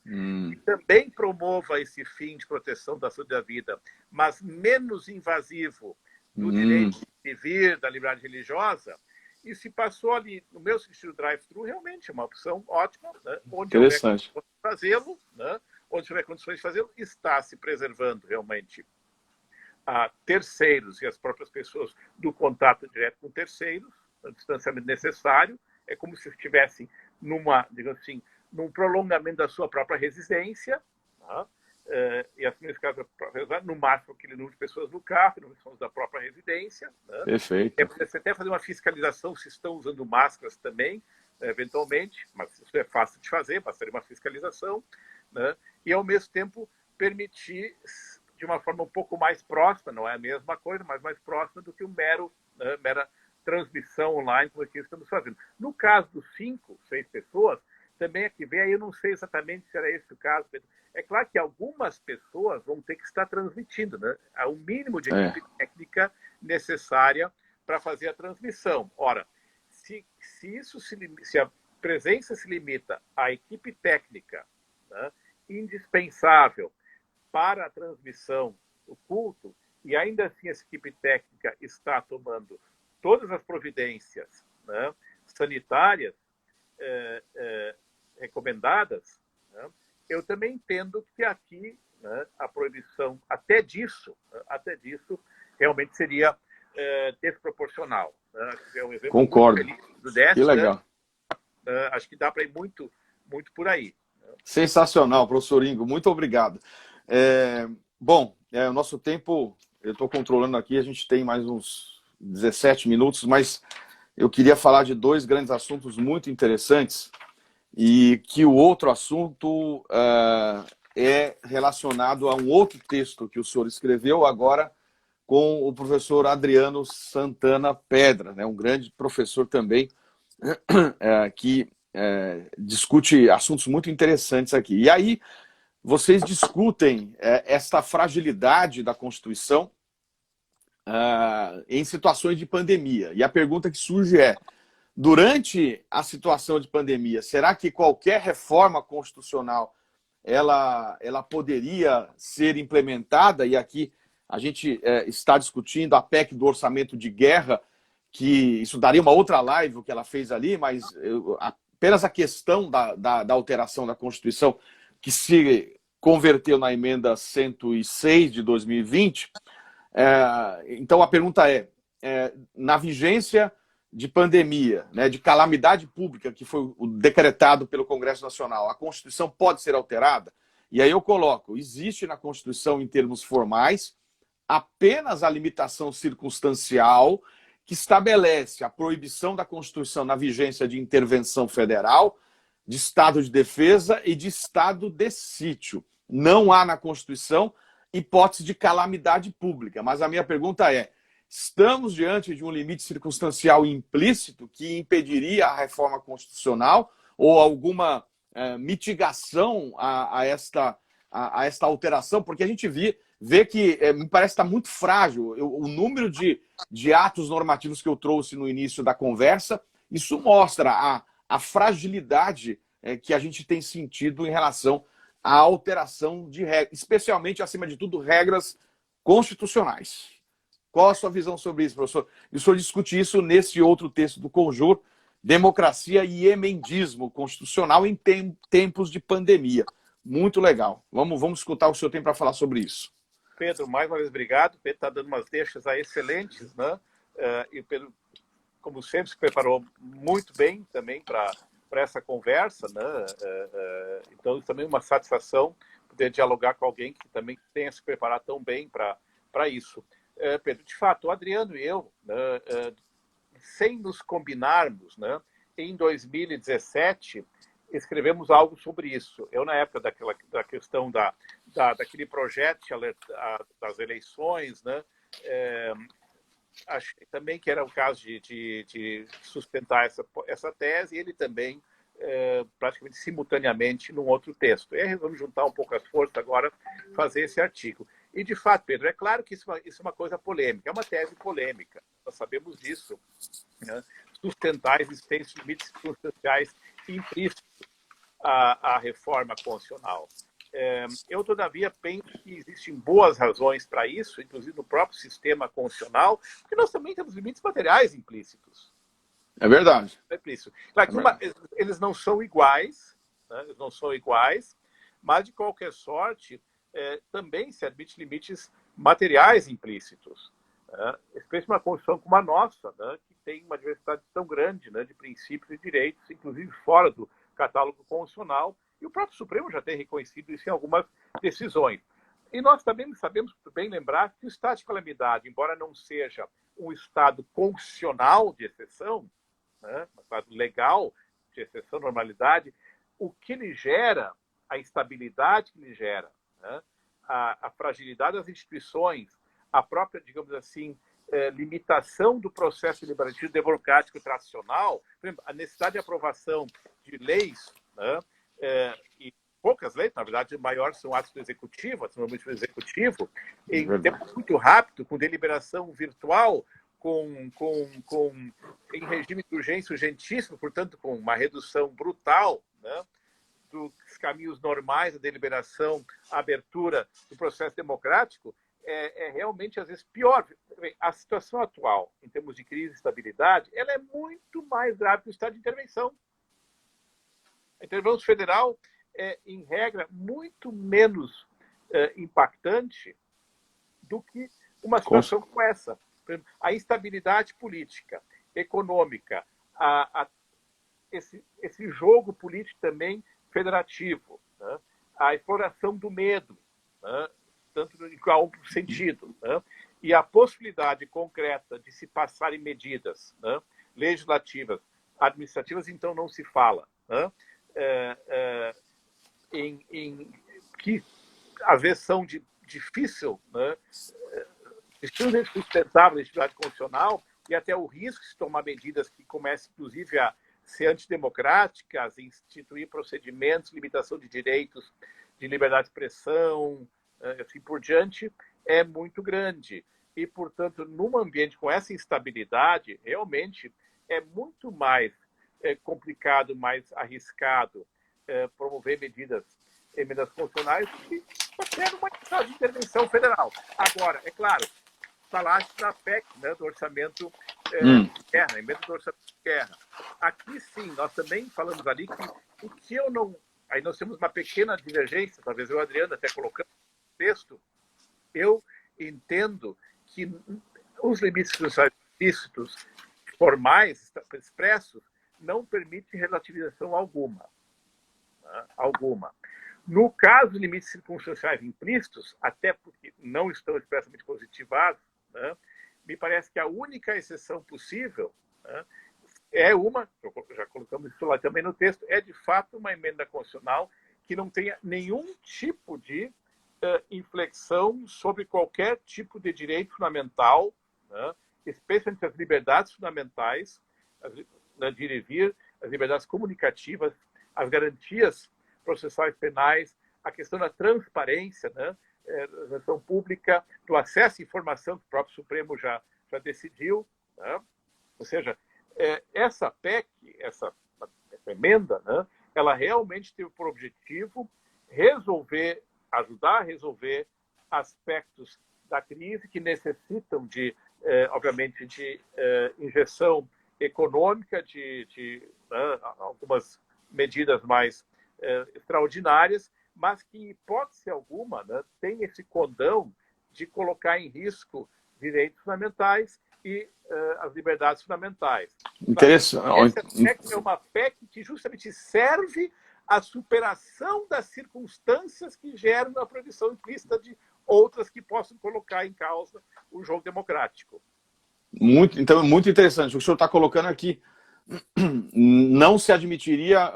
que também promova esse fim de proteção da saúde da vida, mas menos invasivo do direito de vir, da liberdade religiosa, e se passou ali, no meu sentido, drive-thru, realmente é uma opção ótima, né, onde houver condições de fazê-lo, né, onde houver condições de fazê-lo, está se preservando realmente a terceiros e as próprias pessoas do contato direto com terceiros, o distanciamento necessário, é como se estivessem digamos assim, num prolongamento da sua própria residência, tá? E assim, nesse caso, no máximo aquele número de pessoas no carro, no da própria residência. Né? Perfeito. Você até fazer uma fiscalização se estão usando máscaras também, eventualmente, mas isso é fácil de fazer, bastaria uma fiscalização, né? E ao mesmo tempo permitir de uma forma um pouco mais próxima, não é a mesma coisa, mas mais próxima do que mera transmissão online, como aqui estamos fazendo. No caso dos 5, 6 pessoas, também aqui vem, aí eu não sei exatamente se era esse o caso. É claro que algumas pessoas vão ter que estar transmitindo, né? Há um mínimo de equipe técnica necessária para fazer a transmissão. Ora, se presença se limita à equipe técnica, né, indispensável para a transmissão do culto, e ainda assim essa equipe técnica está tomando todas as providências, né, sanitárias recomendadas, né, eu também entendo que aqui, né, a proibição até disso realmente seria desproporcional. Né? É um exemplo Concordo. muito feliz do Décio, que legal. Né? Acho que dá para ir muito, muito por aí. Sensacional, professor Ingo. Muito obrigado. Bom, o nosso tempo, eu estou controlando aqui, a gente tem mais uns 17 minutos, mas eu queria falar de dois grandes assuntos muito interessantes e que o outro assunto é relacionado a um outro texto que o senhor escreveu agora com o professor Adriano Santana Pedra, né, um grande professor também que discute assuntos muito interessantes aqui. E aí vocês discutem esta fragilidade da Constituição em situações de pandemia. E a pergunta que surge é, durante a situação de pandemia, será que qualquer reforma constitucional ela poderia ser implementada? E aqui a gente está discutindo a PEC do orçamento de guerra, que isso daria uma outra live o que ela fez ali, mas apenas a questão da alteração da Constituição, que se converteu na emenda 106 de 2020. Então a pergunta na vigência de pandemia, né, de calamidade pública, que foi decretado pelo Congresso Nacional, a Constituição pode ser alterada? E aí eu coloco, existe na Constituição, em termos formais, apenas a limitação circunstancial que estabelece a proibição da Constituição na vigência de intervenção federal, de estado de defesa e de estado de sítio. Não há na Constituição hipótese de calamidade pública. Mas a minha pergunta é, estamos diante de um limite circunstancial implícito que impediria a reforma constitucional ou alguma mitigação a esta alteração? Porque a gente vê que me parece estar muito frágil. O número de atos normativos que eu trouxe no início da conversa, isso mostra a fragilidade que a gente tem sentido em relação à alteração de regras, especialmente, acima de tudo, regras constitucionais. Qual a sua visão sobre isso, professor? E o senhor discute isso nesse outro texto do Conjur, Democracia e Emendismo Constitucional em tempos de pandemia. Muito legal. Vamos escutar o que o senhor tem para falar sobre isso. Pedro, mais uma vez, obrigado. Pedro está dando umas deixas aí excelentes, né? E Pedro, como sempre, se preparou muito bem também para essa conversa, né? Então, também uma satisfação poder dialogar com alguém que também tenha se preparado tão bem para isso. Pedro, de fato, o Adriano e eu, né, sem nos combinarmos, né, em 2017, escrevemos algo sobre isso. Eu, na época da questão daquele projeto das eleições, né, achei também que era o caso de sustentar essa tese, e ele também, praticamente simultaneamente, num outro texto. E aí vamos juntar um pouco as forças agora, fazer esse artigo. E, de fato, Pedro, é claro que isso é uma coisa polêmica, é uma tese polêmica, nós sabemos disso, né? Sustentar a existência de limites circunstanciais implícitos à reforma constitucional. Eu, todavia, penso que existem boas razões para isso, inclusive no próprio sistema constitucional, porque nós também temos limites materiais implícitos. É verdade. É implícito. Claro que eles não são iguais, né? Eles não são iguais, mas, de qualquer sorte, também se admite limites materiais implícitos, né? Especialmente uma Constituição como a nossa, né? Que tem uma diversidade tão grande, né, de princípios e direitos, inclusive fora do catálogo constitucional, e o próprio Supremo já tem reconhecido isso em algumas decisões. E nós também sabemos bem lembrar que o estado de calamidade, embora não seja um estado constitucional de exceção, né, um estado legal de exceção, normalidade, o que lhe gera, a instabilidade que lhe gera, né, a fragilidade das instituições, a própria, digamos assim, limitação do processo liberativo democrático tradicional, por exemplo, a necessidade de aprovação de leis, né, e poucas leis, na verdade, o maior são atos do executivo, normalmente do executivo, em tempo muito rápido, com deliberação virtual, em regime de urgência urgentíssimo, portanto, com uma redução brutal, né, dos caminhos normais da deliberação, a abertura do processo democrático, é realmente, às vezes, pior. A situação atual, em termos de crise e estabilidade, ela é muito mais grave que o estado de intervenção. A intervenção federal é, em regra, muito menos impactante do que uma situação como essa. A instabilidade política, econômica, esse jogo político também federativo, né? A exploração do medo, né? Tanto em qual sentido, né? E a possibilidade concreta de se passarem medidas, né, legislativas, administrativas, então não se fala, né? Que às vezes são de difícil, né, extremamente sustentável na legislação constitucional, e até o risco de se tomar medidas que comecem, inclusive, a ser antidemocráticas, instituir procedimentos, limitação de direitos de liberdade de expressão, assim por diante, é muito grande. E, portanto, num ambiente com essa instabilidade, realmente é muito mais complicado, mais arriscado promover emendas constitucionais que qualquer uma de intervenção federal. Agora, é claro, falaste da PEC, né, do orçamento de guerra, emenda do orçamento de guerra. Aqui, sim, nós também falamos ali que o que eu não... Aí nós temos uma pequena divergência, talvez eu e o Adriano até colocando no texto. Eu entendo que os limites constitucionais explícitos, formais, expressos, não permitem relativização alguma. Né? Alguma. No caso de limites circunstanciais implícitos, até porque não estão expressamente positivados, né, me parece que a única exceção possível, né, é uma, já colocamos isso lá também no texto, é de fato uma emenda constitucional que não tenha nenhum tipo de inflexão sobre qualquer tipo de direito fundamental, né, especialmente as liberdades fundamentais, de ir e vir, as liberdades comunicativas, as garantias processuais penais, a questão da transparência, né, da gestão pública, do acesso à informação que o próprio Supremo já decidiu, né? Ou seja, essa PEC, essa emenda, né, ela realmente teve por objetivo ajudar a resolver aspectos da crise que necessitam de, obviamente, de injeção econômica, de algumas medidas mais extraordinárias, mas que, em hipótese alguma, né, tem esse condão de colocar em risco direitos fundamentais e as liberdades fundamentais. Interessante. Essa PEC é uma PEC que justamente serve à superação das circunstâncias que geram a proibição implícita de outras que possam colocar em causa o jogo democrático. Então, é muito interessante. O que o senhor está colocando aqui, não se admitiria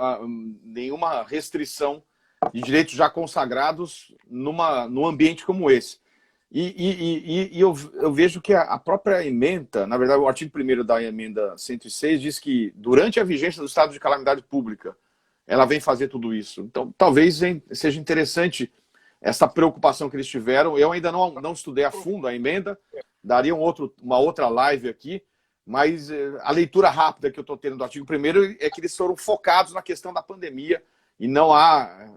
nenhuma restrição de direitos já consagrados num ambiente como esse. E eu vejo que a própria emenda, na verdade, o artigo 1º da emenda 106 diz que durante a vigência do estado de calamidade pública, ela vem fazer tudo isso. Então, talvez seja interessante essa preocupação que eles tiveram. Eu ainda não estudei a fundo a emenda, daria uma outra live aqui, mas a leitura rápida que eu estou tendo do artigo 1º é que eles foram focados na questão da pandemia e não há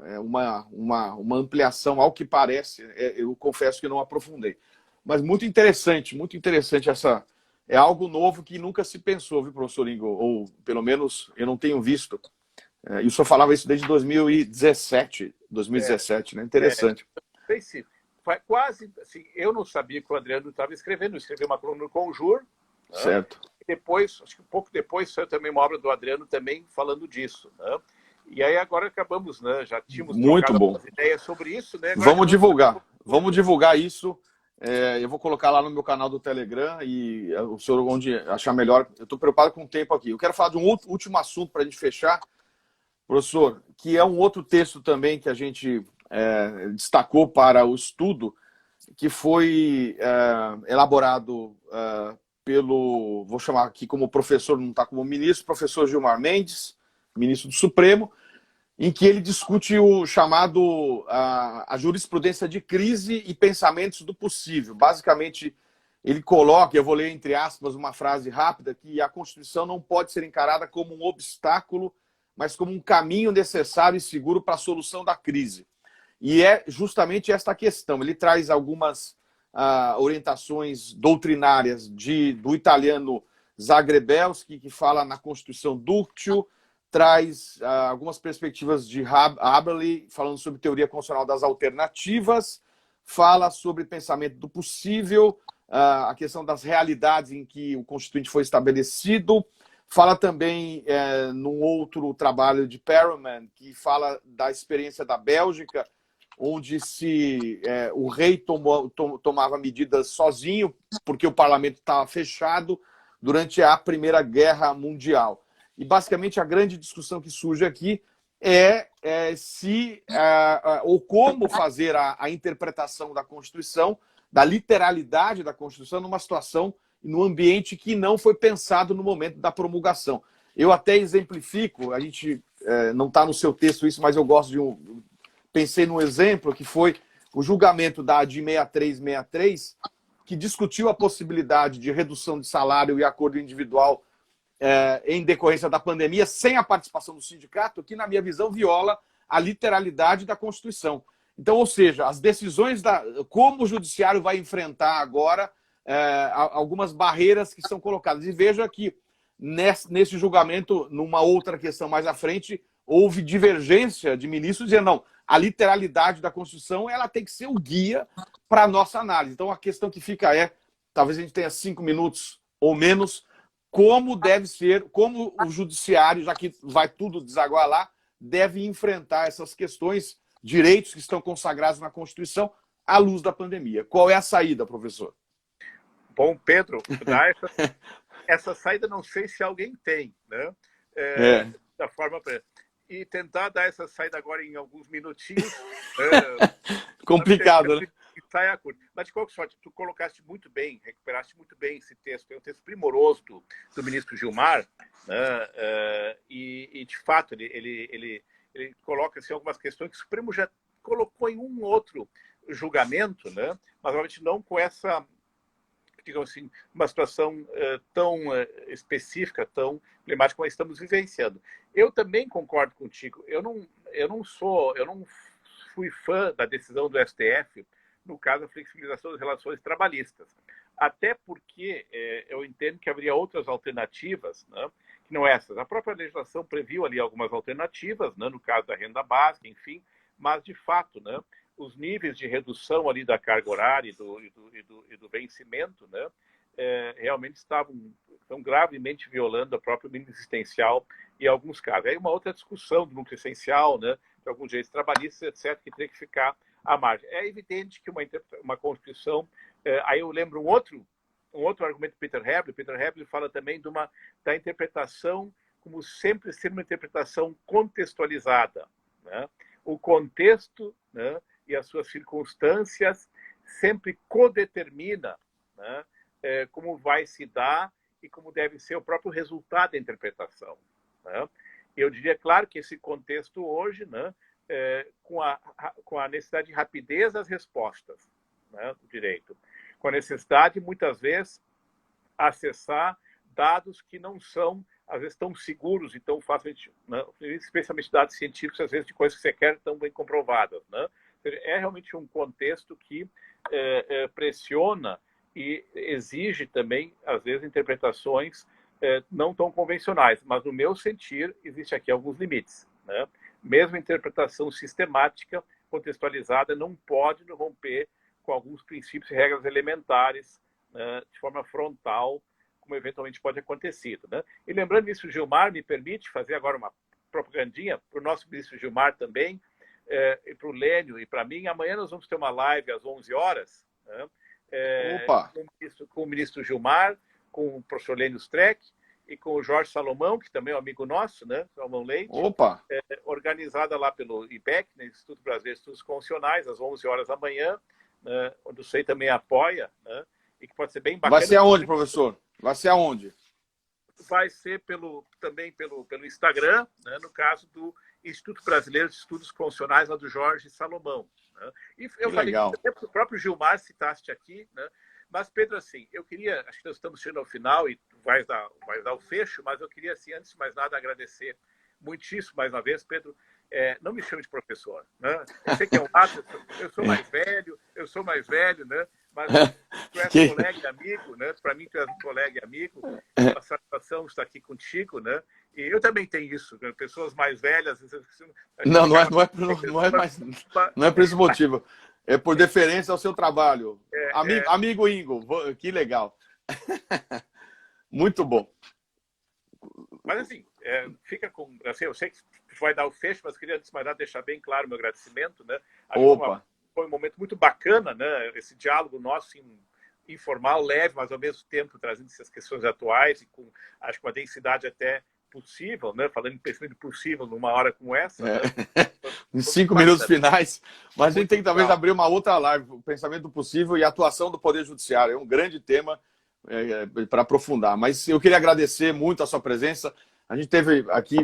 uma ampliação, ao que parece. Eu confesso que não aprofundei. Mas muito interessante essa... É algo novo que nunca se pensou, viu, professor Ingo? Ou, pelo menos, eu não tenho visto. E o senhor falava isso desde 2017, né? Interessante. Quase, assim, eu não sabia que o Adriano estava escrevendo. Escreveu uma coluna no Conjur. Certo. Né? E depois, acho que um pouco depois, saiu também uma obra do Adriano também falando disso. Né? E aí agora acabamos, né? Já tínhamos trocado ideias sobre isso. Né? Vamos divulgar isso. Eu vou colocar lá no meu canal do Telegram e o senhor, onde achar melhor. Eu estou preocupado com o tempo aqui. Eu quero falar de um último assunto para a gente fechar, professor, que é um outro texto também que a gente destacou para o estudo, que foi elaborado vou chamar aqui como professor, não está como ministro, professor Gilmar Mendes, ministro do Supremo, em que ele discute o chamado a jurisprudência de crise e pensamentos do possível. Basicamente, ele coloca, eu vou ler entre aspas uma frase rápida, que a Constituição não pode ser encarada como um obstáculo, mas como um caminho necessário e seguro para a solução da crise. E é justamente esta questão. Ele traz algumas orientações doutrinárias do italiano Zagrebelski, que fala na Constituição Ductio, traz algumas perspectivas de Haberle, falando sobre teoria constitucional das alternativas, fala sobre pensamento do possível, a questão das realidades em que o Constituinte foi estabelecido, fala também num outro trabalho de Perelman, que fala da experiência da Bélgica, onde o rei tomava medidas sozinho, porque o parlamento estava fechado durante a Primeira Guerra Mundial. E, basicamente, a grande discussão que surge aqui é se ou como fazer a interpretação da Constituição, da literalidade da Constituição, numa situação, num ambiente que não foi pensado no momento da promulgação. Eu até exemplifico, a gente não está no seu texto isso, mas eu gosto pensei num exemplo que foi o julgamento da ADI 6363, que discutiu a possibilidade de redução de salário e acordo individual em decorrência da pandemia, sem a participação do sindicato, que, na minha visão, viola a literalidade da Constituição. Então, ou seja, as decisões como o judiciário vai enfrentar agora algumas barreiras que são colocadas. E veja que, nesse julgamento, numa outra questão mais à frente, houve divergência de ministros dizendo, não, a literalidade da Constituição ela tem que ser o guia para a nossa análise. Então, a questão que fica talvez a gente tenha 5 minutos ou menos, como deve ser, como o judiciário, já que vai tudo desaguar lá, deve enfrentar essas questões, direitos que estão consagrados na Constituição, à luz da pandemia. Qual é a saída, professor? Bom, Pedro, essa saída não sei se alguém tem, né? Da forma e tentar dar essa saída agora em alguns minutinhos. Complicado, né? Saia curta. Mas, de qualquer sorte, tu colocaste muito bem, recuperaste muito bem esse texto. É um texto primoroso do ministro Gilmar, né? E, de fato, ele coloca assim, algumas questões que o Supremo já colocou em um outro julgamento, né? Mas, obviamente, não com essa, digamos assim, uma situação tão específica, tão emblemática como estamos vivenciando. Eu também concordo contigo. Eu não fui fã da decisão do STF no caso da flexibilização das relações trabalhistas. Até porque eu entendo que haveria outras alternativas, né, que não essas. A própria legislação previu ali algumas alternativas, né, no caso da renda básica, enfim, mas, de fato, né, os níveis de redução ali da carga horária e do vencimento, né, realmente estão gravemente violando a própria mínima existencial em alguns casos. Aí uma outra discussão do núcleo essencial, né, de alguns direitos trabalhistas, etc., que teria que ficar à margem. É evidente que uma Constituição... aí eu lembro um outro argumento do Peter Heble. Peter Heble fala também da interpretação como sempre ser uma interpretação contextualizada, né? O contexto, né, e as suas circunstâncias sempre codetermina, né, como vai se dar e como deve ser o próprio resultado da interpretação, né? Eu diria, claro, que esse contexto hoje, né, com a necessidade de rapidez das respostas, né, do direito, com a necessidade, muitas vezes, acessar dados que não são, às vezes, tão seguros e tão facilmente, né, especialmente dados científicos, às vezes, de coisas que você quer tão bem comprovadas, né? É realmente um contexto que pressiona e exige também, às vezes, interpretações não tão convencionais, mas, no meu sentir, existe aqui alguns limites, né? Mesmo a interpretação sistemática, contextualizada, não pode romper com alguns princípios e regras elementares, né, de forma frontal, como eventualmente pode acontecer, né? E lembrando isso, Gilmar, me permite fazer agora uma propagandinha para o nosso ministro Gilmar também, e para o Lênio e para mim. Amanhã nós vamos ter uma live às 11 horas, né, com o ministro Gilmar, com o professor Lênio Streck e com o Jorge Salomão, que também é um amigo nosso, né, Salomão Leite. Opa! Organizada lá pelo IBEC, né, Instituto Brasileiro de Estudos Constitucionais, às 11 horas da manhã, né, onde o SEI também apoia, né, e que pode ser bem bacana. Vai ser aonde, professor? Vai ser aonde? Vai ser também pelo Instagram, né, no caso do Instituto Brasileiro de Estudos Constitucionais, lá do Jorge Salomão, né? E eu falei para o próprio Gilmar, citaste aqui, né, Mas, Pedro, assim, eu queria, acho que nós estamos chegando ao final e tu vais dar o fecho, mas eu queria, assim, antes de mais nada, agradecer muitíssimo mais uma vez, Pedro. Não me chame de professor, né? Eu sei que é um ato, eu sou mais velho, né? Mas tu és colega e amigo, né? Para mim, tu és um colega e amigo. É uma satisfação estar aqui contigo, né? E eu também tenho isso, né? Pessoas mais velhas. Não é por esse motivo. É por deferência ao seu trabalho. Amigo Ingo, que legal. Muito bom. Mas assim, fica com. Assim, eu sei que vai dar o fecho, mas queria, antes de mais nada, deixar bem claro o meu agradecimento, né? Foi um momento muito bacana, né? Esse diálogo nosso, assim, informal, leve, mas ao mesmo tempo trazendo essas questões atuais e com, acho que uma densidade até possível, né? Falando em pensamento possível numa hora como essa. Né? Em 5 minutos finais. Mas a gente tem que talvez abrir uma outra live, o pensamento possível e a atuação do Poder Judiciário. É um grande tema para aprofundar. Mas eu queria agradecer muito a sua presença. A gente teve aqui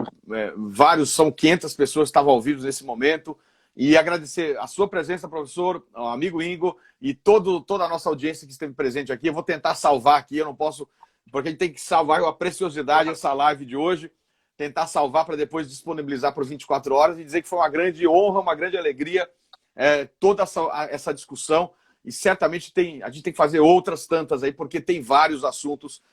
são 500 pessoas que estavam ao vivo nesse momento. E agradecer a sua presença, professor, ao amigo Ingo e toda a nossa audiência que esteve presente aqui. Eu vou tentar salvar aqui, eu não posso, porque a gente tem que salvar a preciosidade dessa live de hoje, tentar salvar para depois disponibilizar por 24 horas e dizer que foi uma grande honra, uma grande alegria toda essa discussão. E certamente a gente tem que fazer outras tantas aí, porque tem vários assuntos,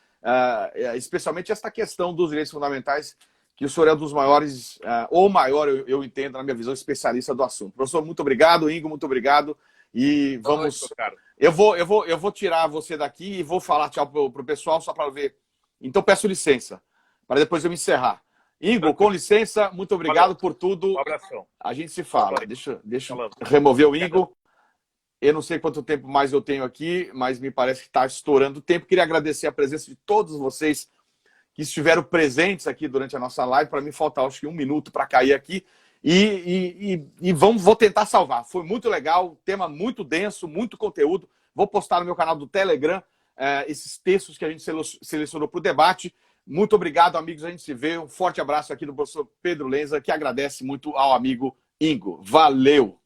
especialmente esta questão dos direitos fundamentais, que o senhor é um dos maiores, ou maior, eu entendo, na minha visão, especialista do assunto. Professor, muito obrigado. Ingo, muito obrigado. E vamos... Eu vou tirar você daqui e vou falar tchau para o pessoal, só para ver. Então, peço licença, para depois eu me encerrar. Ingo, com licença, muito obrigado por tudo. Um abração. A gente se fala. Deixa eu remover o Ingo. Eu não sei quanto tempo mais eu tenho aqui, mas me parece que está estourando o tempo. Queria agradecer a presença de todos vocês que estiveram presentes aqui durante a nossa live. Para mim, falta acho que 1 minuto para cair aqui. Vou tentar salvar. Foi muito legal, tema muito denso, muito conteúdo. Vou postar no meu canal do Telegram esses textos que a gente selecionou para o debate. Muito obrigado, amigos. A gente se vê. Um forte abraço aqui do professor Pedro Lenza, que agradece muito ao amigo Ingo. Valeu!